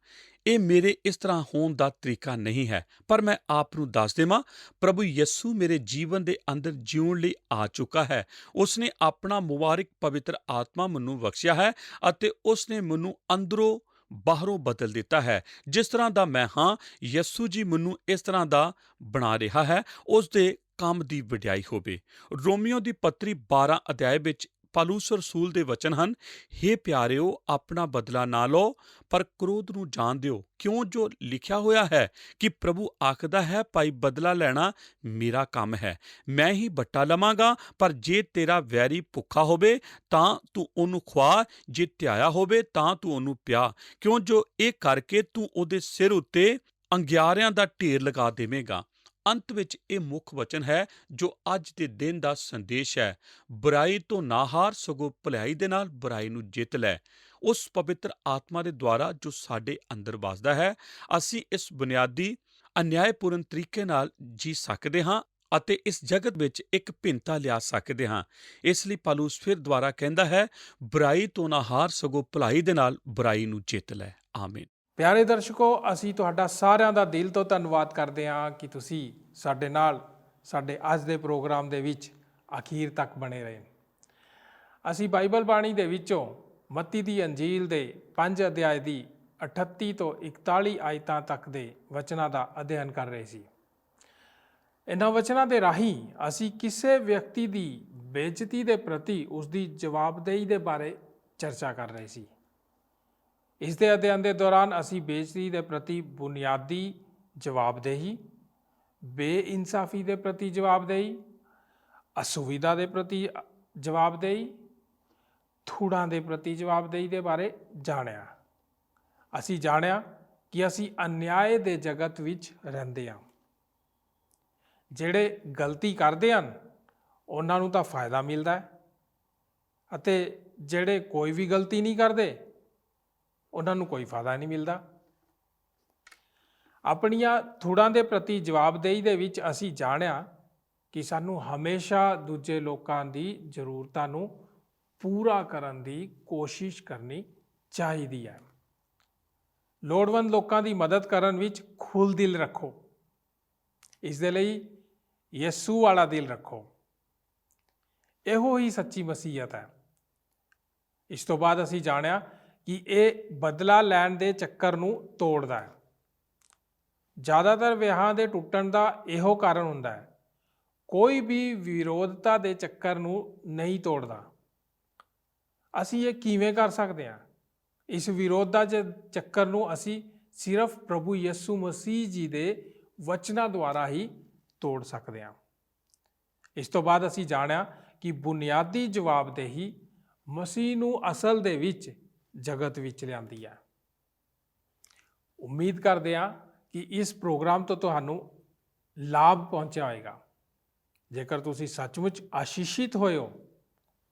ਇਹ ਮੇਰੇ ਇਸ ਤਰ੍ਹਾਂ ਹੋਣ ਦਾ ਤਰੀਕਾ ਨਹੀਂ ਹੈ, ਪਰ ਮੈਂ ਆਪ ਨੂੰ ਦੱਸ ਦੇਵਾਂ, ਪ੍ਰਭੂ ਯਿਸੂ ਮੇਰੇ ਜੀਵਨ ਦੇ ਅੰਦਰ ਜਿਉਣ ਲਈ ਆ ਚੁੱਕਾ ਹੈ। ਉਸਨੇ ਆਪਣਾ ਮੁਬਾਰਕ ਪਵਿੱਤਰ ਆਤਮਾ ਮੈਨੂੰ ਬਖਸ਼ਿਆ ਹੈ ਅਤੇ ਉਸਨੇ ਮੈਨੂੰ ਅੰਦਰੋਂ ਬਾਹਰੋਂ ਬਦਲ ਦਿੱਤਾ ਹੈ। ਜਿਸ ਤਰ੍ਹਾਂ ਦਾ ਮੈਂ ਹਾਂ, ਯਿਸੂ ਜੀ ਮੈਨੂੰ ਇਸ ਤਰ੍ਹਾਂ ਦਾ ਬਣਾ ਰਿਹਾ ਹੈ। ਉਸ ਦੇ ਕੰਮ ਦੀ ਵਡਿਆਈ ਹੋਵੇ। ਰੋਮੀਓ ਦੀ ਪੱਤਰੀ 12 ਅਧਿਆਇ ਵਿੱਚ ਪੌਲੁਸ ਰਸੂਲ ਦੇ ਵਚਨ ਹਨ, ਹੇ ਪਿਆਰਿਓ, ਆਪਣਾ ਬਦਲਾ ਨਾ ਲਓ ਪਰ ਕ੍ਰੋਧ ਨੂੰ ਜਾਣ ਦਿਓ, ਕਿਉਂ ਜੋ ਲਿਖਿਆ ਹੋਇਆ ਹੈ ਕਿ ਪ੍ਰਭੂ ਆਖਦਾ ਹੈ, ਭਾਈ ਬਦਲਾ ਲੈਣਾ ਮੇਰਾ ਕੰਮ ਹੈ, ਮੈਂ ਹੀ ਵੱਟਾ ਲਵਾਂਗਾ। ਪਰ ਜੇ ਤੇਰਾ ਵੈਰੀ ਭੁੱਖਾ ਹੋਵੇ ਤਾਂ ਤੂੰ ਉਹਨੂੰ ਖਵਾ, ਜੇ ਧਿਆਇਆ ਹੋਵੇ ਤਾਂ ਤੂੰ ਉਹਨੂੰ ਪਿਆ, ਕਿਉਂ ਜੋ ਇਹ ਕਰਕੇ ਤੂੰ ਉਹਦੇ ਸਿਰ ਉੱਤੇ ਅੰਗਿਆਰਿਆਂ ਦਾ ਢੇਰ ਲਗਾ ਦੇਵੇਂਗਾ। ਅੰਤ ਵਿੱਚ ਇਹ ਮੁੱਖ ਵਚਨ ਹੈ ਜੋ ਅੱਜ ਦੇ ਦਿਨ ਦਾ ਸੰਦੇਸ਼ ਹੈ, ਬੁਰਾਈ ਤੋਂ ਨਾ ਹਾਰ, ਸਗੋਂ ਭਲਾਈ ਦੇ ਨਾਲ ਬੁਰਾਈ ਨੂੰ ਜਿੱਤ ਲੈ। ਉਸ ਪਵਿੱਤਰ ਆਤਮਾ ਦੇ ਦੁਆਰਾ ਜੋ ਸਾਡੇ ਅੰਦਰ ਵਸਦਾ ਹੈ, ਅਸੀਂ ਇਸ ਬੁਨਿਆਦੀ ਅਨਿਆਇਪੂਰਨ ਤਰੀਕੇ ਨਾਲ ਜੀ ਸਕਦੇ ਹਾਂ ਅਤੇ ਇਸ ਜਗਤ ਵਿੱਚ ਇੱਕ ਭਿੰਨਤਾ ਲਿਆ ਸਕਦੇ ਹਾਂ। ਇਸ ਲਈ ਪੌਲੁਸ ਫਿਰ ਦੁਆਰਾ ਕਹਿੰਦਾ ਹੈ, ਬੁਰਾਈ ਤੋਂ ਨਾ ਹਾਰ, ਸਗੋਂ ਭਲਾਈ ਦੇ ਨਾਲ ਬੁਰਾਈ ਨੂੰ ਜਿੱਤ ਲੈ। ਆਮੀਨ। ਪਿਆਰੇ ਦਰਸ਼ਕੋ, ਅਸੀਂ ਤੁਹਾਡਾ ਸਾਰਿਆਂ ਦਾ ਦਿਲ ਤੋਂ ਧੰਨਵਾਦ ਕਰਦੇ ਹਾਂ ਕਿ ਤੁਸੀਂ ਸਾਡੇ ਨਾਲ ਸਾਡੇ ਅੱਜ ਦੇ ਪ੍ਰੋਗਰਾਮ ਦੇ ਵਿੱਚ ਅਖੀਰ ਤੱਕ ਬਣੇ ਰਹੇ। ਅਸੀਂ ਬਾਈਬਲ ਬਾਣੀ ਦੇ ਵਿੱਚੋਂ ਮੱਤੀ ਦੀ ਅੰਜੀਲ ਦੇ 5 ਅਧਿਆਇ ਦੀ 38 ਤੋਂ 41 ਆਇਤਾਂ ਤੱਕ ਦੇ ਵਚਨਾਂ ਦਾ ਅਧਿਐਨ ਕਰ ਰਹੇ ਸੀ। ਇਹਨਾਂ ਵਚਨਾਂ ਦੇ ਰਾਹੀਂ ਅਸੀਂ ਕਿਸੇ ਵਿਅਕਤੀ ਦੀ ਬੇਇੱਜ਼ਤੀ ਦੇ ਪ੍ਰਤੀ ਉਸ ਦੀ ਜਵਾਬਦੇਹੀ ਦੇ ਬਾਰੇ ਚਰਚਾ ਕਰ ਰਹੇ ਸੀ। ਇਸ ਦੇ ਅਧਿਐਨ ਦੇ ਦੌਰਾਨ ਅਸੀਂ ਬੇਇੱਜ਼ਤੀ ਦੇ ਪ੍ਰਤੀ ਬੁਨਿਆਦੀ ਜਵਾਬਦੇਹੀ, ਬੇਇਨਸਾਫੀ ਦੇ ਪ੍ਰਤੀ ਜਵਾਬਦੇਹੀ, ਅਸੁਵਿਧਾ ਦੇ ਪ੍ਰਤੀ ਜਵਾਬਦੇਹੀ, ਥੂੜਾਂ ਦੇ ਪ੍ਰਤੀ ਜਵਾਬਦੇਹੀ ਦੇ ਬਾਰੇ ਜਾਣਿਆ। ਅਸੀਂ ਜਾਣਿਆ ਕਿ ਅਸੀਂ ਅਨਿਆਏ ਦੇ ਜਗਤ ਵਿੱਚ ਰਹਿੰਦੇ ਹਾਂ। ਜਿਹੜੇ ਗਲਤੀ ਕਰਦੇ ਹਨ ਉਹਨਾਂ ਨੂੰ ਤਾਂ ਫਾਇਦਾ ਮਿਲਦਾ ਹੈ, ਅਤੇ ਜਿਹੜੇ ਕੋਈ ਵੀ ਗਲਤੀ ਨਹੀਂ ਕਰਦੇ ਉਹਨਾਂ ਨੂੰ ਕੋਈ ਫਾਇਦਾ ਨਹੀਂ ਮਿਲਦਾ। ਆਪਣੀਆਂ ਥੁੜਾਂ ਦੇ ਪ੍ਰਤੀ ਜਵਾਬਦੇਹੀ ਦੇ ਵਿੱਚ ਅਸੀਂ ਜਾਣਿਆ ਕਿ ਸਾਨੂੰ ਹਮੇਸ਼ਾ ਦੂਜੇ ਲੋਕਾਂ ਦੀ ਜ਼ਰੂਰਤਾਂ ਨੂੰ ਪੂਰਾ ਕਰਨ ਦੀ ਕੋਸ਼ਿਸ਼ ਕਰਨੀ ਚਾਹੀਦੀ ਹੈ। ਲੋੜਵੰਦ ਲੋਕਾਂ ਦੀ ਮਦਦ ਕਰਨ ਵਿੱਚ ਖੁੱਲ੍ਹ ਦਿਲ ਰੱਖੋ। ਇਸ ਦੇ ਲਈ ਯਿਸੂ ਵਾਲਾ ਦਿਲ ਰੱਖੋ। ਇਹੋ ਹੀ ਸੱਚੀ ਮਸੀਹਤ ਹੈ। ਇਸ ਤੋਂ ਬਾਅਦ ਅਸੀਂ ਜਾਣਿਆ ਕਿ ਇਹ ਬਦਲਾ ਲੈਣ ਦੇ ਚੱਕਰ ਨੂੰ ਤੋੜਦਾ ਹੈ। ਜ਼ਿਆਦਾਤਰ ਵਿਆਹਾਂ ਦੇ ਟੁੱਟਣ ਦਾ ਇਹੋ ਕਾਰਨ ਹੁੰਦਾ ਹੈ। ਕੋਈ ਵੀ ਵਿਰੋਧਤਾ ਦੇ ਚੱਕਰ ਨੂੰ ਨਹੀਂ ਤੋੜਦਾ। ਅਸੀਂ ਇਹ ਕਿਵੇਂ ਕਰ ਸਕਦੇ ਹਾਂ? ਇਸ ਵਿਰੋਧਤਾ ਦੇ ਚੱਕਰ ਨੂੰ ਅਸੀਂ ਸਿਰਫ ਪ੍ਰਭੂ ਯਿਸੂ ਮਸੀਹ ਜੀ ਦੇ ਵਚਨਾਂ ਦੁਆਰਾ ਹੀ ਤੋੜ ਸਕਦੇ ਹਾਂ। ਇਸ ਤੋਂ ਬਾਅਦ ਅਸੀਂ ਜਾਣਿਆ ਕਿ ਬੁਨਿਆਦੀ ਜਵਾਬਦੇਹੀ ਮਸੀਹ ਨੂੰ ਅਸਲ ਦੇ ਵਿੱਚ ਜਗਤ ਵਿੱਚ ਲਿਆਂਦੀ ਹੈ। ਉਮੀਦ ਕਰਦੇ ਹਾਂ ਕਿ ਇਸ ਪ੍ਰੋਗਰਾਮ ਤੋਂ ਤੁਹਾਨੂੰ ਲਾਭ ਪਹੁੰਚਿਆ ਹੋਵੇਗਾ। ਜੇਕਰ ਤੁਸੀਂ ਸੱਚਮੁੱਚ ਆਸ਼ੀਸ਼ਿਤ ਹੋਏ ਹੋ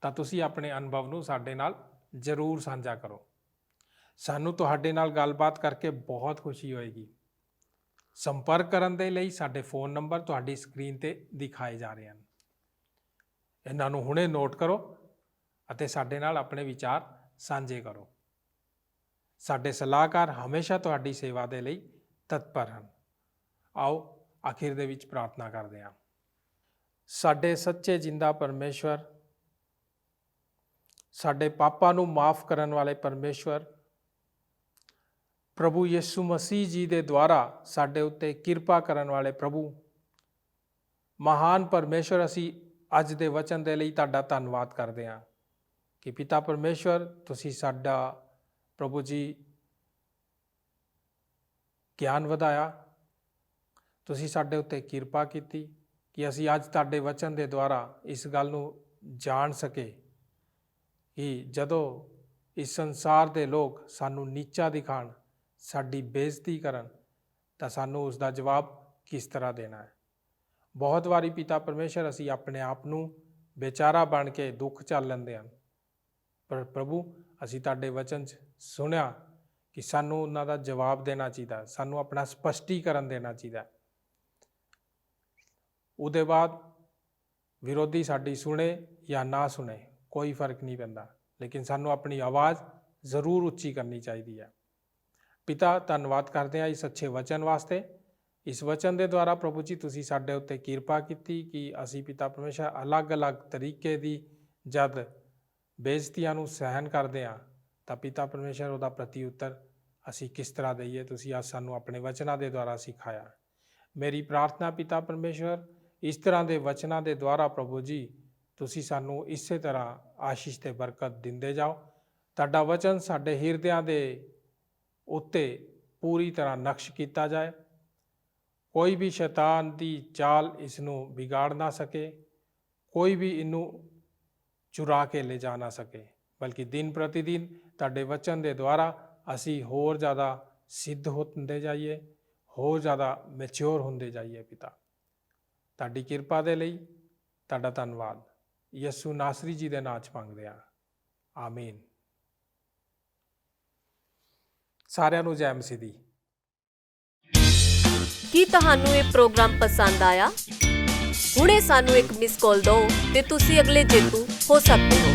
ਤਾਂ ਤੁਸੀਂ ਆਪਣੇ ਅਨੁਭਵ ਨੂੰ ਸਾਡੇ ਨਾਲ ਜ਼ਰੂਰ ਸਾਂਝਾ ਕਰੋ। ਸਾਨੂੰ ਤੁਹਾਡੇ ਨਾਲ ਗੱਲਬਾਤ ਕਰਕੇ ਬਹੁਤ ਖੁਸ਼ੀ ਹੋਏਗੀ। ਸੰਪਰਕ ਕਰਨ ਦੇ ਲਈ ਸਾਡੇ ਫੋਨ ਨੰਬਰ ਤੁਹਾਡੀ ਸਕਰੀਨ ਤੇ ਦਿਖਾਏ ਜਾ ਰਹੇ ਹਨ। ਇਹਨਾਂ ਨੂੰ ਹੁਣੇ ਨੋਟ ਕਰੋ ਅਤੇ ਸਾਡੇ ਨਾਲ ਆਪਣੇ ਵਿਚਾਰ ਸਾਂਝੇ ਕਰੋ। ਸਾਡੇ ਸਲਾਹਕਾਰ ਹਮੇਸ਼ਾ ਤੁਹਾਡੀ ਸੇਵਾ ਦੇ ਲਈ ਤਤਪਰ ਹਨ। ਆਓ ਆਖਿਰ ਦੇ ਵਿੱਚ ਪ੍ਰਾਰਥਨਾ ਕਰਦੇ ਹਾਂ। ਸਾਡੇ ਸੱਚੇ ਜਿੰਦਾ ਪਰਮੇਸ਼ਵਰ, ਸਾਡੇ ਪਾਪਾਂ ਨੂੰ ਮਾਫ ਕਰਨ ਵਾਲੇ ਪਰਮੇਸ਼ਵਰ, ਪ੍ਰਭੂ ਯਿਸੂ ਮਸੀਹ ਜੀ ਦੇ ਦੁਆਰਾ ਸਾਡੇ ਉੱਤੇ ਕਿਰਪਾ ਕਰਨ ਵਾਲੇ ਪ੍ਰਭੂ, ਮਹਾਨ ਪਰਮੇਸ਼ਵਰ, ਅਸੀਂ ਅੱਜ ਦੇ ਵਚਨ ਦੇ ਲਈ ਤੁਹਾਡਾ ਧੰਨਵਾਦ ਕਰਦੇ ਹਾਂ ਕਿ ਪਿਤਾ ਪਰਮੇਸ਼ਵਰ, ਤੁਸੀਂ ਸਾਡਾ ਪ੍ਰਭੂ ਜੀ ਗਿਆਨ ਵਧਾਇਆ। ਤੁਸੀਂ ਸਾਡੇ ਉੱਤੇ ਕਿਰਪਾ ਕੀਤੀ ਕਿ ਅਸੀਂ ਅੱਜ ਤੁਹਾਡੇ ਵਚਨ ਦੇ ਦੁਆਰਾ ਇਸ ਗੱਲ ਨੂੰ ਜਾਣ ਸਕੇ ਕਿ ਜਦੋਂ ਇਸ ਸੰਸਾਰ ਦੇ ਲੋਕ ਸਾਨੂੰ ਨੀਚਾ ਦਿਖਾਣ, ਸਾਡੀ ਬੇਇੱਜ਼ਤੀ ਕਰਨ, ਤਾਂ ਸਾਨੂੰ ਉਸ ਦਾ ਜਵਾਬ ਕਿਸ ਤਰ੍ਹਾਂ ਦੇਣਾ ਹੈ। ਬਹੁਤ ਵਾਰੀ ਪਿਤਾ ਪਰਮੇਸ਼ਰ ਅਸੀਂ ਆਪਣੇ ਆਪ ਨੂੰ ਬੇਚਾਰਾ ਬਣ ਕੇ ਦੁੱਖ ਝੱਲ ਲੈਂਦੇ ਹਨ, ਪਰ ਪ੍ਰਭੂ ਅਸੀਂ ਤੁਹਾਡੇ ਵਚਨ 'ਚ ਸੁਣਿਆ ਕਿ ਸਾਨੂੰ ਉਹਨਾਂ ਦਾ ਜਵਾਬ ਦੇਣਾ ਚਾਹੀਦਾ, ਸਾਨੂੰ ਆਪਣਾ ਸਪਸ਼ਟੀਕਰਨ ਦੇਣਾ ਚਾਹੀਦਾ। ਉਹਦੇ ਬਾਅਦ ਵਿਰੋਧੀ ਸਾਡੀ ਸੁਣੇ ਜਾਂ ਨਾ ਸੁਣੇ ਕੋਈ ਫਰਕ ਨਹੀਂ ਪੈਂਦਾ, ਲੇਕਿਨ ਸਾਨੂੰ ਆਪਣੀ ਆਵਾਜ਼ ਜ਼ਰੂਰ ਉੱਚੀ ਕਰਨੀ ਚਾਹੀਦੀ ਹੈ। ਪਿਤਾ, ਧੰਨਵਾਦ ਕਰਦੇ ਹਾਂ ਇਸ ਅੱਛੇ ਵਚਨ ਵਾਸਤੇ। ਇਸ ਵਚਨ ਦੇ ਦੁਆਰਾ ਪ੍ਰਭੂ ਜੀ ਤੁਸੀਂ ਸਾਡੇ ਉੱਤੇ ਕਿਰਪਾ ਕੀਤੀ ਕਿ ਅਸੀਂ ਪਿਤਾ ਪਰਮੇਸ਼ਰ ਅਲੱਗ-ਅਲੱਗ ਤਰੀਕੇ ਦੀ ਜਦ ਬੇਇੱਜ਼ਤੀਆਂ ਨੂੰ ਸਹਿਣ ਕਰਦੇ ਹਾਂ ਤਾਂ ਪਿਤਾ ਪਰਮੇਸ਼ਰ ਉਹਦਾ ਪ੍ਰਤੀ ਉੱਤਰ ਅਸੀਂ ਕਿਸ ਤਰ੍ਹਾਂ ਦਈਏ, ਤੁਸੀਂ ਅੱਜ ਸਾਨੂੰ ਆਪਣੇ ਵਚਨਾਂ ਦੇ ਦੁਆਰਾ ਸਿਖਾਇਆ। ਮੇਰੀ ਪ੍ਰਾਰਥਨਾ ਪਿਤਾ ਪਰਮੇਸ਼ਰ, ਇਸ ਤਰ੍ਹਾਂ ਦੇ ਵਚਨਾਂ ਦੇ ਦੁਆਰਾ ਪ੍ਰਭੂ ਜੀ ਤੁਸੀਂ ਸਾਨੂੰ ਇਸੇ ਤਰ੍ਹਾਂ ਆਸ਼ੀਸ਼ ਤੇ ਬਰਕਤ ਦਿੰਦੇ ਜਾਓ। ਤੁਹਾਡਾ ਵਚਨ ਸਾਡੇ ਹਿਰਦਿਆਂ ਦੇ ਉੱਤੇ ਪੂਰੀ ਤਰ੍ਹਾਂ ਨਕਸ਼ ਕੀਤਾ ਜਾਏ। ਕੋਈ ਵੀ ਸ਼ੈਤਾਨ ਦੀ ਚਾਲ ਇਸ ਨੂੰ ਵਿਗਾੜ ਨਾ ਸਕੇ, ਕੋਈ ਵੀ ਇਹਨੂੰ ਚੁਰਾ ਕੇ ਲੈ ਜਾ ਨਾ ਸਕੇ, ਬਲਕਿ ਦਿਨ ਪ੍ਰਤੀ ਦਿਨ ਤੁਹਾਡੇ ਵਚਨ ਦੇ ਦੁਆਰਾ ਅਸੀਂ ਹੋਰ ਜ਼ਿਆਦਾ ਸਿੱਧ ਹੁੰਦੇ ਜਾਈਏ, ਹੋਰ ਜ਼ਿਆਦਾ ਮੈਚਿਓਰ ਹੁੰਦੇ ਜਾਈਏ। ਪਿਤਾ, ਤੁਹਾਡੀ ਕਿਰਪਾ ਦੇ ਲਈ ਤੁਹਾਡਾ ਧੰਨਵਾਦ। ਯਿਸੂ ਨਾਸਰੀ ਜੀ ਦੇ ਨਾਂ 'ਚ ਮੰਗਦੇ ਹਾਂ, ਆਮੀਨ। ਸਾਰਿਆਂ ਨੂੰ ਜੈ ਮਸੀਹ ਦੀ। ਕੀ ਤੁਹਾਨੂੰ ਇਹ ਪ੍ਰੋਗਰਾਮ ਪਸੰਦ ਆਇਆ? ਹੁਣੇ ਸਾਨੂੰ ਇੱਕ ਮਿਸ ਕਾਲ ਦਿਓ ਤੇ ਤੁਸੀਂ ਅਗਲੇ ਜੇਤੂ ਹੋ ਸਕਦੇ ਹੋ।